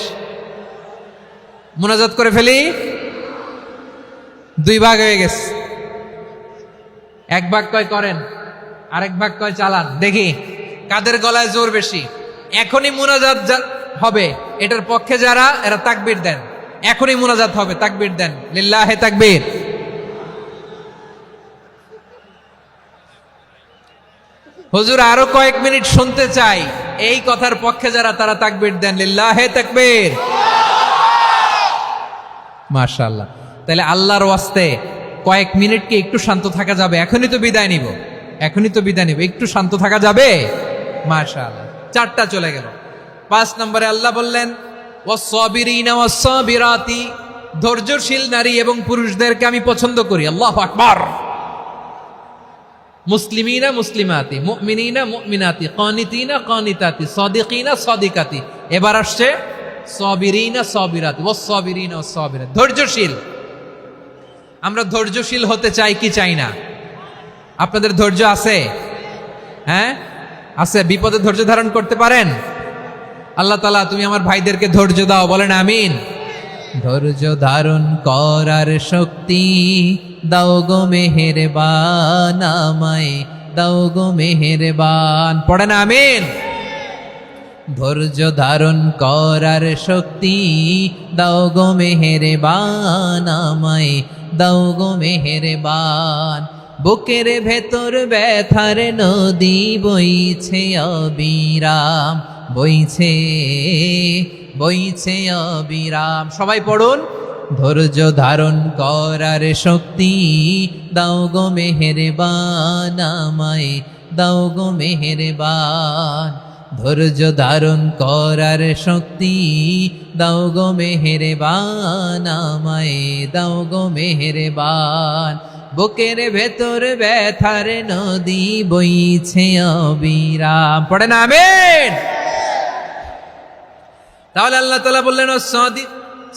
মুনাজাত করে ফেলি। দুই ভাগ হয়ে গেছে, এক ভাগ কয় করেন, আরেক ভাগ কয় চালান। দেখি কাদের গলায় জোর বেশি। এখনই মুনাজাত হবে, এটার পক্ষে যারা, এরা তাকবীর দেন। এখনই মুনাজাত হবে, তাকবীর দেন, লিল্লাহে তাকবীর। হুজুর আরো কয়েক মিনিট শুনতে চাই, এই কথার পক্ষে যারা, তারা তাকবীর দেন, লিল্লাহে তাকবীর। মাশাআল্লাহ। তাহলে আল্লাহর ওয়াস্তে কয়েক মিনিট কি একটু শান্ত থাকা যাবে? এখনই তো বিদায় নিব, এখনই তো বিদায় নিব, একটু শান্ত থাকা যাবে? মাশাআল্লাহ। চারটা চলে গেল। 5 নম্বরে আল্লাহ বললেন, ওয়াস-সাবিরিনা ওয়াস-সাবিরাতি, ধৈর্যশীল নারী এবং পুরুষদেরকে আমি পছন্দ করি। আল্লাহু আকবার। মুসলিমিনা মুসলিমাতি, মুমিনিনা মুমিনাতি, কানিতিনা কানিতাতি, সাদিকিনা সাদিকাতি। এবার আসছে সাবিরিনা সাবিরাতি, ওয়াস-সাবিরিনা ওয়াস-সাবিরাত, ধৈর্যশীল। আমরা ধৈর্যশীল হতে চাই কি চাই না? আপনাদের ধৈর্য আছে? হ্যাঁ আছে। বিপদে ধৈর্য ধারণ করতে পারেন? আল্লাহ তাআলা তুমি আমার ভাইদেরকে ধৈর্য দাও, বলেন আমিন। ধৈর্য ধারণ করার শক্তি দাও গো মেহেরবান, আমায় দাও গো মেহেরবান। পড়েন আমিন। ধৈর্য ধারণ করার শক্তি দাও গো মেহেরবান, আমায় দাও গো মেহেরবান। বুকের ভেতর ব্যথার নদী বইছে অবিরাম, বইছে বইছে অবিরাম। সবাই পড়ুন। ধৈর্য ধারণ করার শক্তি দাও গো মেহেরবান, আমায় দাও গো মেহেরবান। ধৈর্য ধারণ করার শক্তি দাও গো মেহেরবান, আমায় দাও গো মেহেরবান। বুকের ভেতর ব্যথার নদী বইছে অবিরাম। পড়েন আমিন। তাহলে আল্লাহ তাআলা বললেন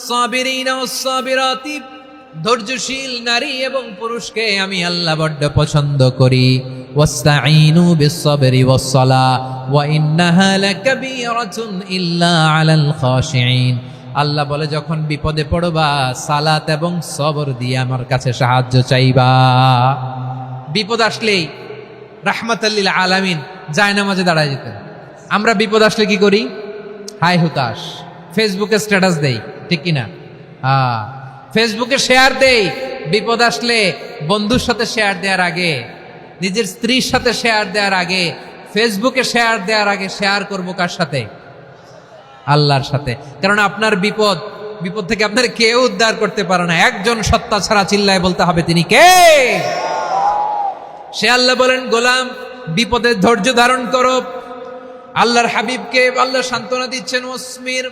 সাবিরিনা ওয়াস-সাবিরাতি, ধৈর্যশীল নারী এবং পুরুষকে আমি আল্লাহ বড্ড পছন্দ করি। ওয়াস্তাঈনু বিস-সাবরি ওয়াস-সালাহ ওয়া ইন্নাহা লাকাবীরাতুন ইল্লা আলাল খাশিঈন। আল্লাহ বলে যখন বিপদে পড়বা সালাত এবং সবর দিয়ে আমার কাছে সাহায্য চাইবা। বিপদ আসলেই রাহমাতাল লিল আলামিন জায়নামাজে দাঁড়ায় যেতেন। আমরা বিপদ আসলে কি করি? হাই হুতাশ, ফেসবুকে স্ট্যাটাস দেই, ঠিক কিনা? ফেসবুকে শেয়ার দেই। বিপদ আসলে বন্ধুর সাথে শেয়ার দেওয়ার আগে, নিজের স্ত্রীর সাথে শেয়ার দেওয়ার আগে, ফেসবুকে শেয়ার দেওয়ার আগে শেয়ার করবো কার সাথে? আল্লাহর সাথে। কারণ আপনার বিপদ থেকে আপনার কেউ উদ্ধার করতে পারে না, একজন সত্তা ছাড়া। চিল্লায় বলতে হবে তিনি কে? সে আল্লাহ বলেন, গোলাম বিপদে ধৈর্য ধারণ করো। আল্লাহর হাবিবকে আল্লাহ সান্ত্বনা দিচ্ছেন, ওয়াসমির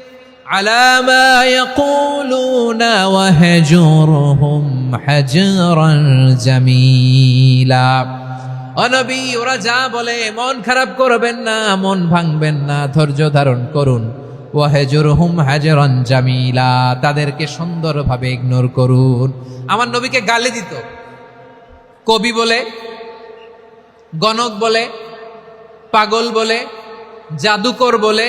আলা মা ইয়াকুলুনা ওয়াহজুরহুম হাজরান জামিলা। ও নবী, ওরা যা বলে মন খারাপ করবেন না, মন ভাঙবেন না, ধৈর্য ধারণ করুন। ওয়াহজুরহুম হাজরান জামিলা, তাদেরকে সুন্দরভাবে ইগনোর করুন। আমার নবীকে গালি দিত কবি বলে, গণক বলে, পাগল বলে, জাদুকর বলে,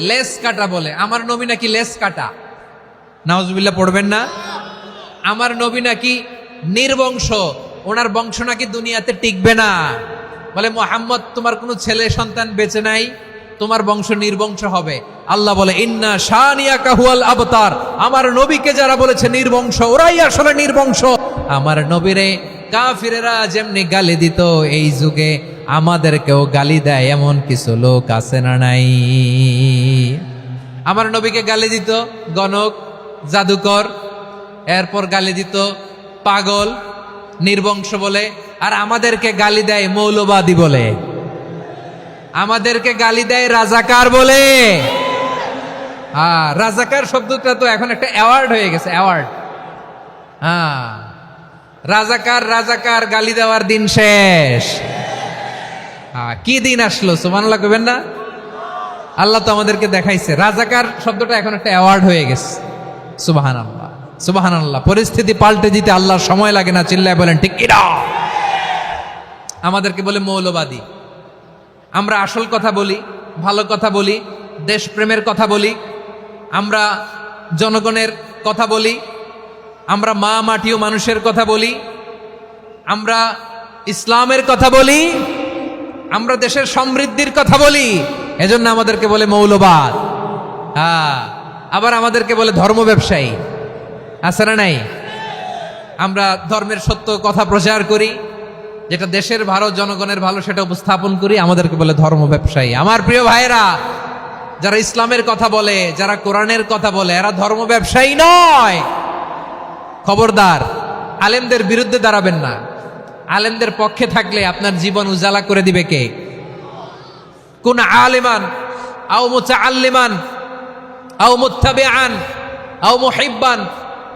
লেস কাটা বলে। আমার নবী নাকি লেস কাটা? নাউজুবিল্লাহ পড়বেন না। আমার নবী নাকি নির্বংশ, ওনার বংশ নাকি দুনিয়াতে টিকবে না। বলে মুহাম্মদ, তোমার কোনো ছেলে সন্তান বেঁচে নাই, তোমার বংশ নির্বংশ হবে। আল্লাহ বলে ইন্না শানিয়াকা হুয়াল আবতার। আমার নবীকে যারা বলেছে নির্বংশ, ওরাই আসলে নির্বংশ। আমার নবীরে কাফিরেরা যেমনি গালি দিত, এই যুগে আমাদেরকেও গালি দেয় এমন কিছু লোক আছে না নাই? আমার নবীকে গালি দিত গণক, জাদুকর, এরপর গালি দিত পাগল, নির্বংশ বলে। আর আমাদেরকে গালি দেয় মৌলবাদী বলে, আমাদেরকে গালি দেয় রাজাকার বলে। রাজাকার শব্দটা তো এখন একটা অ্যাওয়ার্ড হয়ে গেছে, অ্যাওয়ার্ড। রাজাকার রাজাকার গালি দেওয়ার দিন শেষ। কি দিন আসলো? সুবহানাল্লাহ কইবেন না? আল্লাহ তো আমাদেরকে দেখাইছে। রাজাকার শব্দটা এখন একটা অ্যাওয়ার্ড হয়ে গেছে। সুবহানাল্লাহ, সুবহানাল্লাহ। পরিস্থিতি পাল্টে দিতে আল্লাহর সময় লাগে না। চিল্লায় বলেন ঠিক কিনা? আমাদেরকে বলে মৌলবাদী। আমরা আসল কথা বলি, ভালো কথা বলি, দেশপ্রেমের কথা বলি, আমরা জনগণের কথা বলি, আমরা মা মাটি ও মানুষের কথা বলি, আমরা ইসলামের কথা বলি, আমরা দেশের সমৃদ্ধির কথা বলি। এজন্য আমাদেরকে বলে মৌলবাদ। আবার আমাদেরকে বলে ধর্ম ব্যবসায়ী। আছে না নাই? আমরা ধর্মের সত্য কথা প্রচার করি, যেটা দেশের ভালো, জনগণের ভালো, সেটা উপস্থাপন করি। আমাদেরকে বলে ধর্ম ব্যবসায়ী। আমার প্রিয় ভাইরা, যারা ইসলামের কথা বলে, যারা কোরআনের কথা বলে, এরা ধর্ম ব্যবসায়ী নয়। খবরদার, আলেমদের বিরুদ্ধে দাঁড়াবেন না। আলেমদের পক্ষে থাকলে আপনার জীবন উজালা করে দিবে কে? কোন আলেমান আও মুতাআল্লিমান আও মুত্তাবিআন আও মুহিব্বান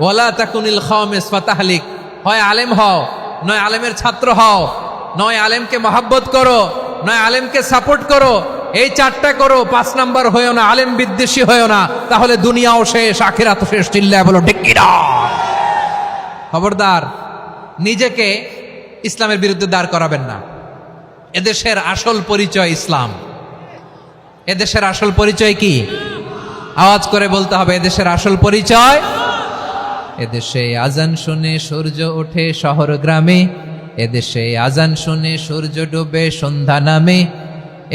ওয়ালা তাকুনিল খামিস ফাতাহলিক। হয় আলেম হও, নয় আলেমের ছাত্র হও, নয় আলেমকে মহাব্বত করো, নয় আলেমকে সাপোর্ট করো। এই চারটা করো, 5 নাম্বার হয়েও না, আলেম বিদ্বেষী হয়েও না, তাহলে দুনিয়াও শেষ, আখিরাতও শেষ। চিল্লায় বলো ঠিক কিনা? খবরদার, নিজেকে ইসলামের বিরুদ্ধে দাঁড় করাবেন না। এদেশের আসল পরিচয় ইসলাম। এদেশের আসল পরিচয় কি? আওয়াজ করে বলতে হবে, এদেশের আসল পরিচয় এদেশে আজান শুনে সূর্য ওঠে শহর গ্রামে, এদেশে আজান শুনে সূর্য ডুবে সন্ধ্যা নামে,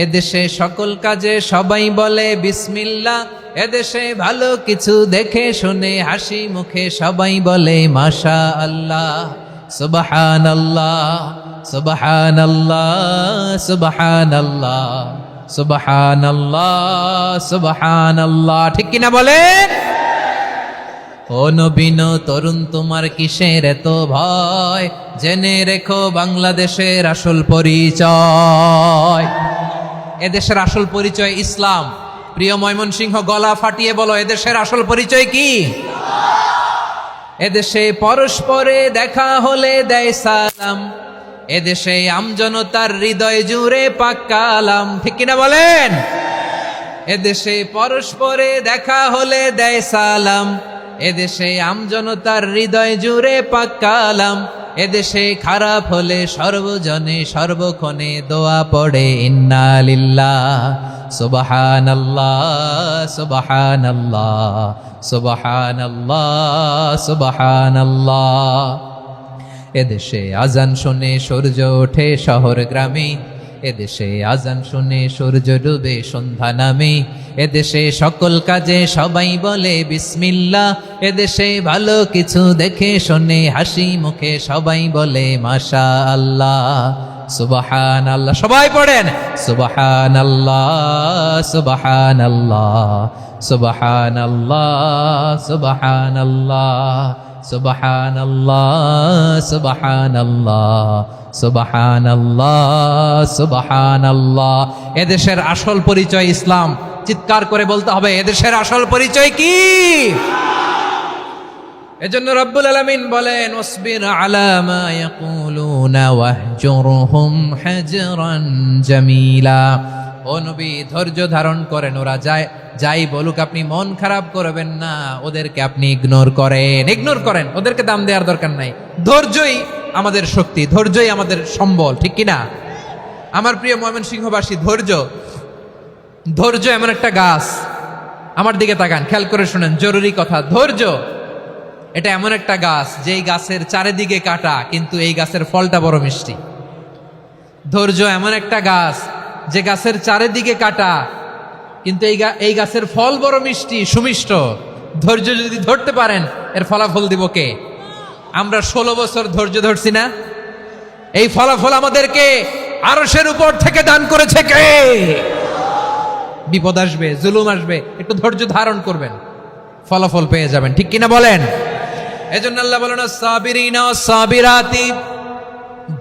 এদেশে সকল কাজে সবাই বলে বিসমিল্লাহ, এদেশে ভালো কিছু দেখে শুনে হাসি মুখে সবাই বলে মাশা আল্লাহ, সুবহানাল্লাহ সুবহানাল্লাহ সুবহানাল্লাহ সুবহানাল্লাহ সুবহানাল্লাহ। ঠিক কিনা বলেন? ও নবীন তরুণ তোমার কিসের এত ভয়, জেনে রেখো বাংলাদেশের আসল পরিচয়। এদেশের আসল পরিচয় ইসলাম। প্রিয় ময়মনসিংহ, গলা ফাটিয়ে বলো, এদেশের আসল পরিচয় কি? এদেশে পরস্পরে দেখা হলে দেয় সালাম, এদেশে আমজনতার হৃদয় জুড়ে পাক কালাম। ঠিক কিনা বলেন? এদেশে পরস্পরে দেখা হলে দেয় সালাম, এদেশে আমজনতার হৃদয় জুড়ে পাক কালাম, এদেশে খারাপ হলে সর্বজনে সর্বক্ষণে দোয়া পড়ে ইন্না লিল্লাহ সুবহানাল্লাহ সুবহানাল্লাহ সুবহানাল্লাহ সুবহানাল্লাহ। এদেশে আজান শুনে সূর্য ওঠে শহর গ্রামে, এদেশে আজান শুনে সূর্য ডুবে সন্ধ্যা নামে, এদেশে সকল কাজে সবাই বলে বিসমিল্লাহ, এদেশে ভালো কিছু দেখে শুনে হাসি মুখে সবাই বলে মাশা আল্লাহ সুবহানাল্লাহ। সবাই পড়েন সুবহানাল্লাহ সুবহানাল্লাহ সুবহানাল্লাহ সুবহানাল্লাহ সুবহানাল্লাহ সুবহানাল্লাহ সুবহানাল্লাহ সুবহানাল্লাহ। এদেশের আসল পরিচয় ইসলাম। চিৎকার করে বলতে হবে, এদেশের আসল পরিচয় কি? এজন্য রব্বুল আলামিন বলেন ওয়াসবির আলা মা ইয়াকুলুনা ওয়াহজুরহুম হাজরান জামিলা। ও নবী, ধৈর্য ধারণ করেন, ওরা যাই বলুক আপনি মন খারাপ করবেন না, ওদেরকে আপনি ইগনোর করেন, ওদেরকে দাম দেওয়ার দরকার নাই। ধৈর্যই আমাদের শক্তি, ধৈর্যই আমাদের সম্বল। ঠিক কিনা? আমার প্রিয় ময়মনসিংহবাসী, ধৈর্য এমন একটা গাছ। আমার দিকে তাকান, খেয়াল করে শুনেন, জরুরি কথা। ধৈর্য এটা এমন একটা গাছ যেই গাছের চারিদিকে কাটা, কিন্তু এই গাছের ফলটা বড় মিষ্টি। ধৈর্য এমন একটা গাছ যে গাছের চারিদিকে কাটা, কিন্তু এই গাছের ফল বড় মিষ্টি, সুমিষ্ট। ধৈর্য যদি ধরতে পারেন, এর ফলাফল দিব কে? আমরা 16 বছর ধৈর্য ধরছি না? এই ফলাফল আমাদেরকে আরশের উপর থেকে দান করেছে কে? বিপদ আসবে, জুলুম আসবে, একটু ধৈর্য ধারণ করবেন, ফলাফল পেয়ে যাবেন। ঠিক কিনা বলেন? এজন্য আল্লাহ বলেন সাবিরিনা সাবিরাতি,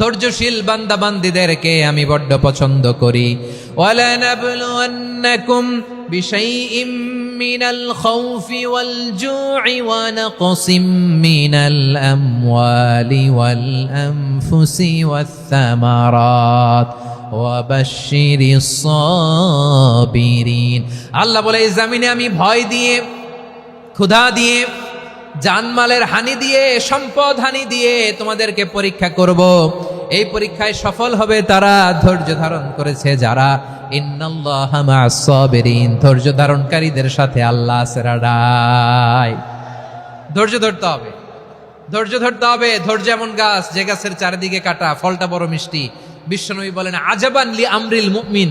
ধৈর্যশীল বান্দা বান্দীদেরকে আমি বড্ড পছন্দ করি। ওয়ালা নাবলুয়ান্নাকুম বিশাইইম মিনাল খাউফি ওয়াল জু'i ওয়া নাকসিম মিনাল আমওয়ালি ওয়াল আনফুসি ওয়াস সামারাত ওয়া বাশশিরিস সাবিরিন। আল্লাহ বলে, এই জমিনে আমি ভয় দিয়ে, ক্ষুধা দিয়ে, জানমালের হানি দিয়ে, সম্পদ হানি দিয়ে তোমাদেরকে পরীক্ষা করব। এই পরীক্ষায় সফল হবে তারা ধৈর্য ধারণ করেছে যারা। ইন্নাল্লাহা মা'আস সাবিরিন, ধৈর্য ধারণকারীদের সাথে আল্লাহ আছে রাডাই। ধৈর্য ধরতে হবে, ধৈর্য ধরতে হবে। ধৈর্য এমন গাছ যে গাছের চারিদিকে কাটা, ফলটা বড় মিষ্টি। বিশ্বনবী বলেন আজাবান লি আমরিল মুমিন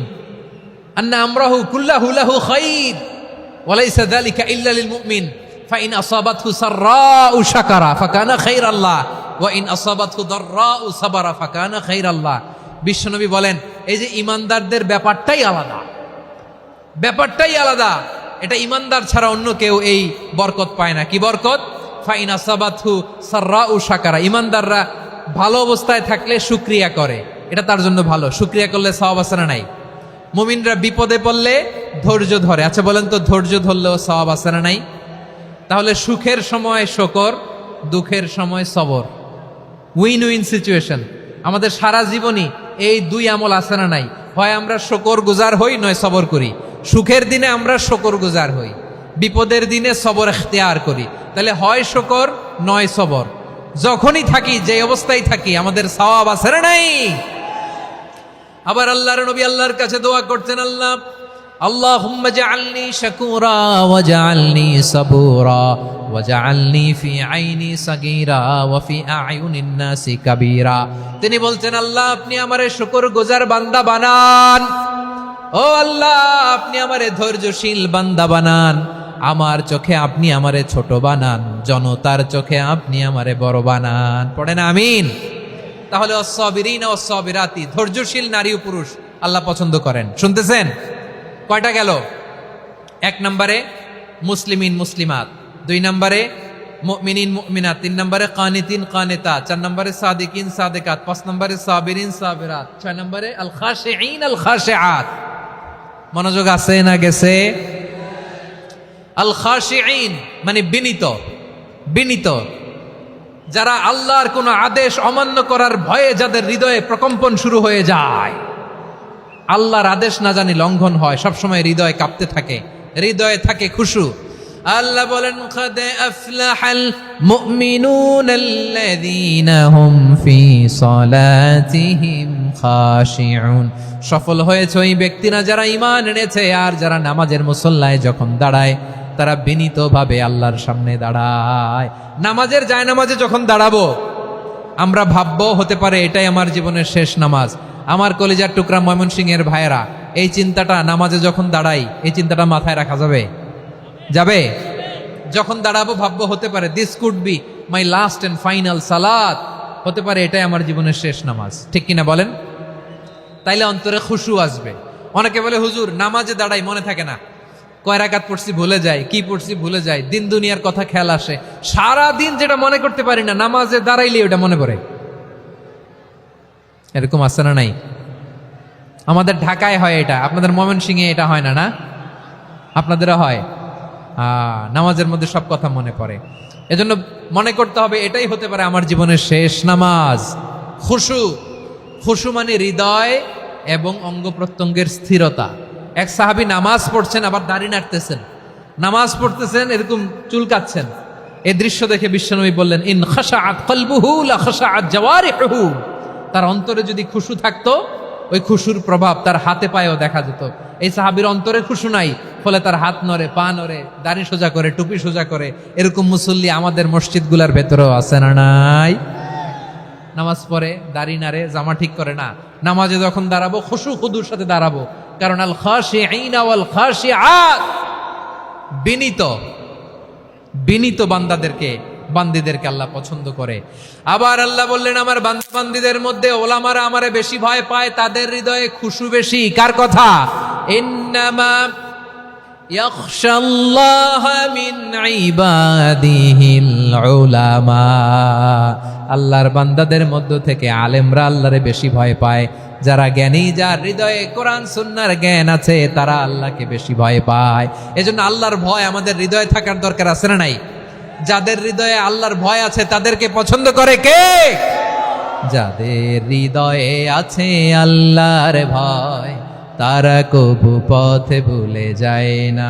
আন্না আমরাহু কুল্লাহু লাহু খাইর ওয়া লাইসা যালিকা ইল্লা লিল মুমিন ফাইন আসাবাতহু সাররাউ শাকারা ফাকানা খাইরাল্লাহ ওয়া ইন আসাবাতহু দাররাউ সাবারা ফাকানা খাইরাল্লাহ। বিশ্বনবী বলেন, এই যে ইমানদারদের ব্যাপারটাই আলাদা, ব্যাপারটাই আলাদা। এটা ইমানদার ছাড়া অন্য কেউ এই বরকত পায় না। কি বরকত? ফাইন আসাবাতহু সাররাউ শাকারা। ইমানদাররা ভালো অবস্থায় থাকলে শুকরিয়া করে, এটা তার জন্য ভালো। শুকরিয়া করলে সওয়াব আছে না নাই? মুমিনরা বিপদে পড়লে ধৈর্য ধরে। আচ্ছা বলেন তো, ধৈর্য ধরলেও সওয়াব আছে না নাই? তাহলে সুখের সময় শুকর, দুঃখের সময় সবর, উইন উইন সিচুয়েশন। আমাদের সারা জীবনই এই দুই আমল আছে না নাই? হয় আমরা শুকর গুজার হই, নয় সবর করি। সুখের দিনে আমরা শুকর গুজার হই, বিপদের দিনে সবর ইখতিয়ার করি। তাহলে হয় শুকর নয় সবর। যখনই থাকি, যে অবস্থায় থাকি, আমাদের সওয়াব আছে না নাই? আবার আল্লাহর নবী আল্লাহর কাছে দোয়া করতেন, আল্লাহুম্মা জাআলনি শাকুরা ওয়া জাআলনি সাবুরা ওয়াজআলনি ফি আইনি সাগীরা ওয়া ফি আ'য়ুনিন নাসি কাবীরা। তিনি বলছেন, আল্লাহ আপনি আমারে শুকরগুজার বান্দা বানান, ও আল্লাহ আপনি আমারে ধৈর্যশীল বান্দা বানান, আমার চোখে আপনি আমারে ছোট বানান, জনতার চোখে আপনি আমারে বড় বানান। পড়েন আমিন। তাহলে অস-সাবিরিন ও অস-সাবিরাতি, ধৈর্যশীল নারী ও পুরুষ আল্লাহ পছন্দ করেন। শুনতেছেন? কয়টা গেল? 1 নম্বরে মুসলিমিন মুসলিমাত, 2 নম্বরে মুমিনিন মুমিনাত, 3 নম্বরে কানিতিন কানিতাত, 4 নম্বরে সাদিকিন সাদিকাত, 5 নম্বরে সাবিরিন সাবিরাত, 6 নম্বরে আল খাশিঈন আল খাশিআত। মনোযোগ আছে না গেছে? আল খাশিঈন মানে বিনীত, বিনীত, যারা আল্লাহর কোন আদেশ অমান্য করার ভয়ে যাদের হৃদয়ে প্রকম্পন শুরু হয়ে যায়, আল্লাহর আদেশ না জানি লঙ্ঘন হয়, সবসময় হৃদয় কাঁপতে থাকে, হৃদয়ে থাকে খুশু। আল্লাহ বলেন, কাদ আফলাহাল মুমিনুনাল্লাযীনা হুম ফি সালাতিহিম খাশিউন। সফল হয়েছে ওই ব্যক্তিরা যারা ঈমান এনেছে আর যারা নামাজের মুসল্লায় যখন দাঁড়ায় তারা বিনীতভাবে আল্লাহর সামনে দাঁড়ায়। নামাজের জায়নামাজে যখন দাঁড়াবো আমরা ভাববো হতে পারে এটাই আমার জীবনের শেষ নামাজ। আমার কলিজার টুকরা ময়মনসিংহের ভাইয়েরা, এই চিন্তাটা নামাজে যখন দাঁড়াই, এই চিন্তাটা মাথায় রাখা যাবে? যাবে? যখন দাঁড়াবো ভাববো হতে পারে this could be my last and final সালাত, হতে পারে এটাই আমার জীবনের শেষ নামাজ। ঠিক কিনা বলেন? তাইলে অন্তরে খুশু আসবে। অনেকে বলে, হুজুর নামাজে দাঁড়াই মনে থাকে না, কয় রাকাত পড়ছি ভুলে যায়, কি পড়ছি ভুলে যায়, দিন দুনিয়ার কথা খেয়াল আসে, সারা দিন যেটা মনে করতে পারি না নামাজে দাঁড়াইলে ওটা মনে পড়ে। এরকম আছে না নাই? আমাদের ঢাকায় হয় এটা, আপনাদের ময়মনসিংহে এটা হয় না? না, আপনাদেরও হয়। নামাজের মধ্যে সব কথা মনে পড়ে। এজন্য মনে করতে হবে এটাই হতে পারে আমার জীবনের শেষ নামাজ। খুশু, খুশু মানে হৃদয় এবং অঙ্গ প্রত্যঙ্গের স্থিরতা। এক সাহাবী নামাজ পড়ছেন আবার দাড়ি নাড়তেছেন, নামাজ পড়তেছেন এরকম চুলকাচ্ছেন। এই দৃশ্য দেখে বিশ্বনবী বললেন, ইন খাশাআত কলবুহু লা খাশাআত জাওয়ারিহুহু। তার অন্তরে যদি খুশু থাকতো, ওই খুশুর প্রভাব তার হাতে পায়েও দেখা যেত। এই সাহাবীর অন্তরে খুশু নাই, ফলে তার হাত নড়ে, পা নড়ে, দাড়ি সোজা করে, টুপি সোজা করে। এরকম মুসল্লি আমাদের মসজিদগুলোর ভেতরেও আছে না নাই? নামাজ পড়ে, দাড়ি নাড়ে, জামা ঠিক করে না। নামাজে যখন দাঁড়াবো খুশু খুদুর সাথে দাঁড়াবো, কারণ আল খাশিঈনা ওয়াল খাশিআত, বিনীত, বিনীত বান্দীদেরকে আল্লাহ পছন্দ করে। আবার আল্লাহ বললেন, আমার বান্দীদের মধ্যে ওলামারা আমারে বেশি ভয় পায়, তাদের হৃদয়ে খুশু বেশি। কার কথা? ইন্নামা ইয়াখশাল্লাহা মিন ইবাদিহিল উলামা। আল্লাহর বান্দাদের মধ্য থেকে আলেমরা আল্লাহরে বেশি ভয় পায়। যারা জ্ঞানী, যার হৃদয়ে কোরআন সুন্নাহর জ্ঞান আছে, তারা আল্লাহকে বেশি ভয় পায়। এজন্য আল্লাহর ভয় আমাদের হৃদয়ে থাকার দরকার আছে না নাই? যাদের হৃদয়ে আল্লাহর ভয় আছে তাদেরকে পছন্দ করে কে? যাদের হৃদয়ে আছে আল্লাহর ভয়, তারা কবু পথে ভুলে যায় না।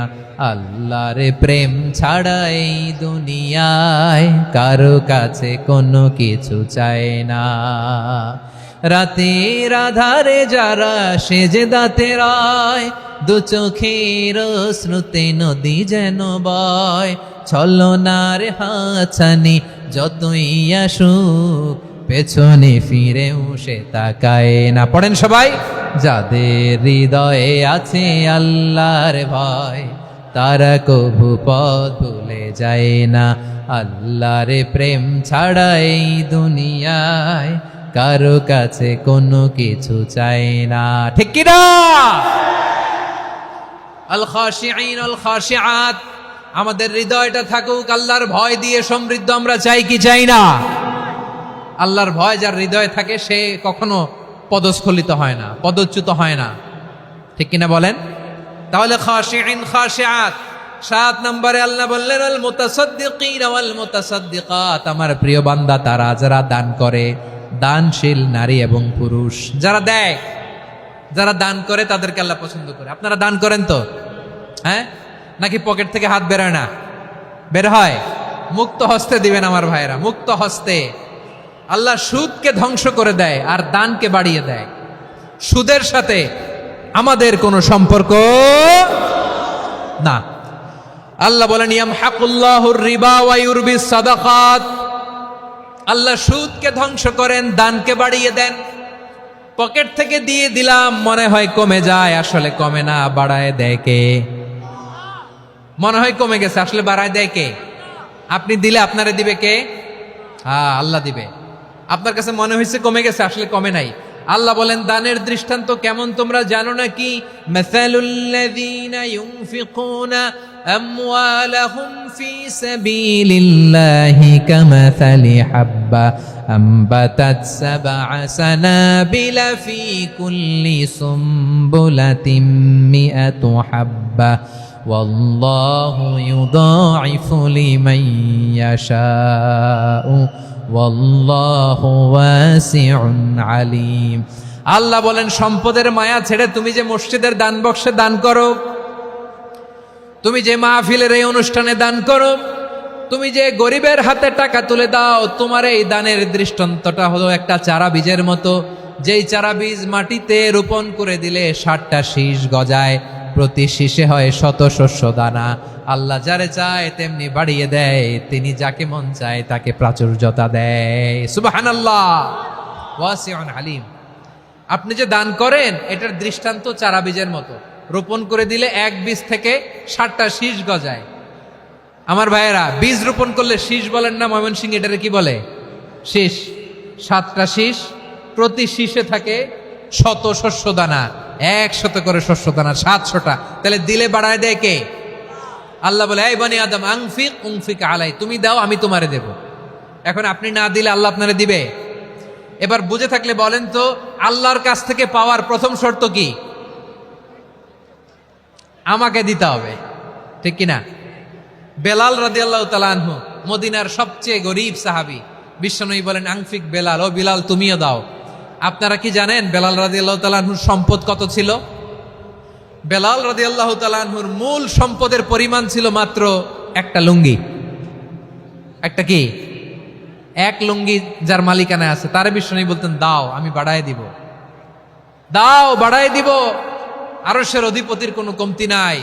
আল্লাহর প্রেম ছাড়া এই দুনিয়ায় কারো কাছে কোনো কিছু চায় না। রাতের আধারে যারা সেজদাতে রয়, দু চোখের শ্রুতে নদী যেন বয়। ছলনার হাছানি যতই আসুক, পেছনে ফিরেও সে তাকায় না। পড়েন সবাই, যাদের হৃদয়ে আছে আল্লাহর ভয়, তারা কবু পথ ভুলে যায় না। আল্লাহর প্রেম ছাড়া এই দুনিয়ায় কারো কাছে কোনো কিছু চাই না। ঠিক কি না? আল খাশিঈন আল খাশিআত, আমাদের হৃদয়টা থাকুক আল্লাহর ভয় দিয়ে সমৃদ্ধ। আমরা চাই কি চাই না? আল্লাহর ভয় যার হৃদয়ে থাকে সে কখনো পদস্খলিত হয় না, পদচ্যুত হয় না। ঠিক কিনা বলেন? তাহলে খাশিঈন খাশিআত। 7 নম্বরে আল্লাহ বললেন, আল মুতাসাদ্দিকিন ওয়াল মুতাসাদ্দিকাত, আমার প্রিয় বান্দা তারা যারা দান করে, দানশীল নারী এবং পুরুষ যারা দেয়, যারা দান করে তাদেরকে আল্লাহ পছন্দ করে। আপনারা দান করেন তো? হ্যাঁ, নাকি পকেট থেকে হাত বেরোয় না? বের হয়। মুক্ত হস্তে দিবেন আমার ভাইরা, মুক্ত হস্তে। আল্লাহ সুদকে ধ্বংস করে দেয় আর দানকে বাড়িয়ে দেয়। সুদের সাথে আমাদের কোনো সম্পর্ক না। আল্লাহ বলেন ইয়ামহাকুল্লাহুর রিবা ওয়া ইউরবিস সাদাকাত, আল্লাহ সুদকে ধ্বংস করেন, দানকে বাড়িয়ে দেন। পকেট থেকে দিয়ে দিলাম মনে হয় কমে যায়, আসলে কমে না, বাড়ায় দেয় কে? মনে হয় কমে গেছে, আসলে বাড়ায় দেয় কে? আপনি দিলে আপনারে দিবে কে? আল্লাহ দিবে। আপনার কাছে মনে হয়েছে কমে গেছে, আসলে কমে নাই। আল্লাহ বলেন দানের দৃষ্টান্ত কেমন তোমরা জানো নাকি? মাসালুল্লাযীনা ইউনফিকুনা আমওয়ালাহুম ফি সাবিলিল্লাহি কামাসালি হাব্বা আম্বাতাত সাবআ সানাবিলা ফি কুল্লি সুমবুলাতিন মিআতু হাব্বা ওয়াল্লাহু ইউদাঈফু লিমান ইয়াশাউ ওয়াল্লাহু ওয়াসিউন আলিম। আল্লাহ বলেন সম্পদের মায়া ছেড়ে তুমি যে মসজিদের দান বক্সে দান করো, তুমি যে মাহফিলের এই অনুষ্ঠানে দান করো, তুমি যে গরিবের হাতে টাকা তুলে দাও, তোমার এই দানের দৃষ্টান্তটা হলো একটা চারা বীজের মতো, যেই চারা বীজ মাটিতে রোপণ করে দিলে 60টা শীষ গজায়, প্রতি শীষে হয় শত শস্য দানা। আল্লাহ যারে চায় তেমনি বাড়িয়ে দেয়, তিনি যাকে মন চায় তাকে প্রাচুর্যতা দেয়। সুবহানাল্লাহ, ওয়াসিউন আলিম। আপনি যে দান করেন এটার দৃষ্টান্ত চারা বীজের মতো, রোপণ করে দিলে এক বীজ থেকে 60টা শীষ গজায়। আমার ভাইয়েরা, বীজ রোপণ করলে শীষ বলেন না ময়মনসিংহ, এটারে কি বলে? শীষ। 7টা শীষ, প্রতি শীষে থাকে শত শস্য দানা, 100 করে শস্য দানা, 700টা। তাহলে দিলে বাড়ায় দেয় কে? আল্লাহ বলে এই বনি আদম আনফিক উনফিক আলাই, তুমি দাও আমি তোমারে দেব। এখন আপনি না দিলে আল্লাহ আপনারে দিবে? এবার বুঝে থাকলে বলেন তো, আল্লাহর কাছ থেকে পাওয়ার প্রথম শর্ত কি? আমাকে দিতে হবে, ঠিক কিনা? বেলাল রাদিয়াল্লাহু তাআলা আনহু, মদিনার সবচেয়ে গরীব সাহাবী, বিশ্বনবী বলেন আনফিক বেলাল, ও বিলাল তুমিও দাও। আপনারা কি জানেন বেলাল রাদিয়াল্লাহু তাআলা আনহুর সম্পদ কত ছিল? বেলাল রাদিয়াল্লাহু তাআলা আনহুর মূল সম্পদের পরিমাণ ছিল মাত্র একটা লুঙ্গি। একটা কি? এক লুঙ্গি যার মালিকানায় আছে, তারে বিশ্বনবী বলতেন দাও আমি বাড়ায় দিব, দাও বাড়ায় দিব। আরশের অধিপতির কোনো কমতি নাই।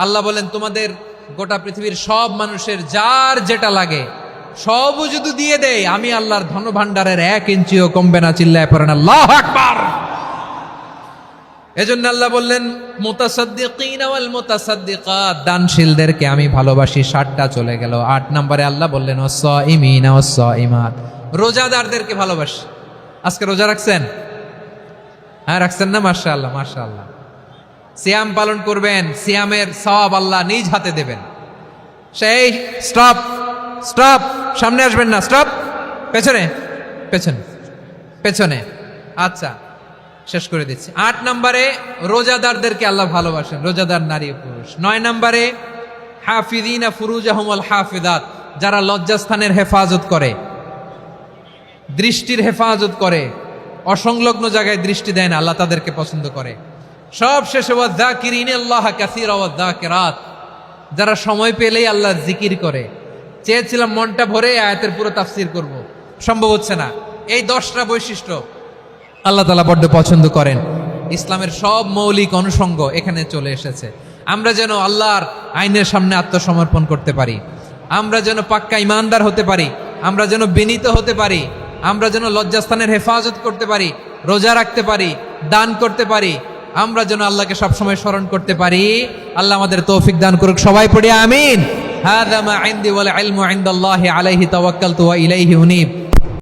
আল্লাহ বলেন তোমাদের গোটা পৃথিবীর সব মানুষের যার যেটা লাগে সবও যদি দিয়ে দেয়, আমি আল্লাহর ধন ভাণ্ডারের 1 ইঞ্চিও কমবে না। চিল্লায় পড়েন আল্লাহু আকবার। এজন্য আল্লাহ বললেন মুতাসাদ্দিকিন ওয়াল মুতাসাদ্দিকাত, দানশীলদেরকে আমি ভালোবাসি। 60টা চলে গেল। 8 নম্বরে আল্লাহ বললেন ওয়াস-সাইমিন ওয়াস-সাইমাত, রোজাদারদেরকে ভালোবাসি। আজকে রোজা রাখছেন? হ্যাঁ রাখছেন না? মাশাআল্লাহ মাশাআল্লাহ। সিয়াম পালন করবেন, সিয়ামের সওয়াব আল্লাহ নিজ হাতে দেবেন। সেই স্টপ স্টপ, সামনে আসবেন না, স্টপ, পেছনে পেছনে পেছনে। আচ্ছা শেষ করে দিচ্ছি। 8 নম্বরে রোজাদারদেরকে আল্লাহ ভালোবাসেন, রোজাদার নারী পুরুষ। 9 নম্বরে হাফিযিনা ফুরুজাহুম ওয়াল হাফিযাত, যারা লজ্জাস্থানের হেফাজত করে, দৃষ্টির হেফাজত করে, অসংলগ্ন জায়গায় দৃষ্টি দেয় না, আল্লাহ তাদেরকে পছন্দ করে। সব শেষে ওয়াযাকিরিনাল্লাহা কাসীরা ওয়াযাকিরাত, যারা সময় পেলেই আল্লাহর জিকির করে। চেয়েছিলাম মনটা ভরে আয়াতের পুরো তাফসীর করব, সম্ভব হচ্ছে না। এই 10টা বৈশিষ্ট্য আল্লাহ তাআলা বড্ড পছন্দ করেন। ইসলামের সব মৌলিক অনুষঙ্গ এখানে চলে এসেছে। আমরা যেন আল্লাহর আইনের সামনে আত্মসমর্পণ করতে পারি, আমরা যেন পাক্কা ইমানদার হতে পারি, আমরা যেন বিনীত হতে পারি, আমরা যেন লজ্জাস্থানের হেফাজত করতে পারি, রোজা রাখতে পারি, দান করতে পারি, আমরা যেন আল্লাহকে সবসময় স্মরণ করতে পারি। আল্লাহ আমাদের তৌফিক দান করুক। সবাই পড়ি আমিন। হাযা মা ইনদি ওয়াল ইলমু ইনদাল্লাহি আলাইহি তাওয়াক্কালতু ওয়া ইলাইহি উনীব।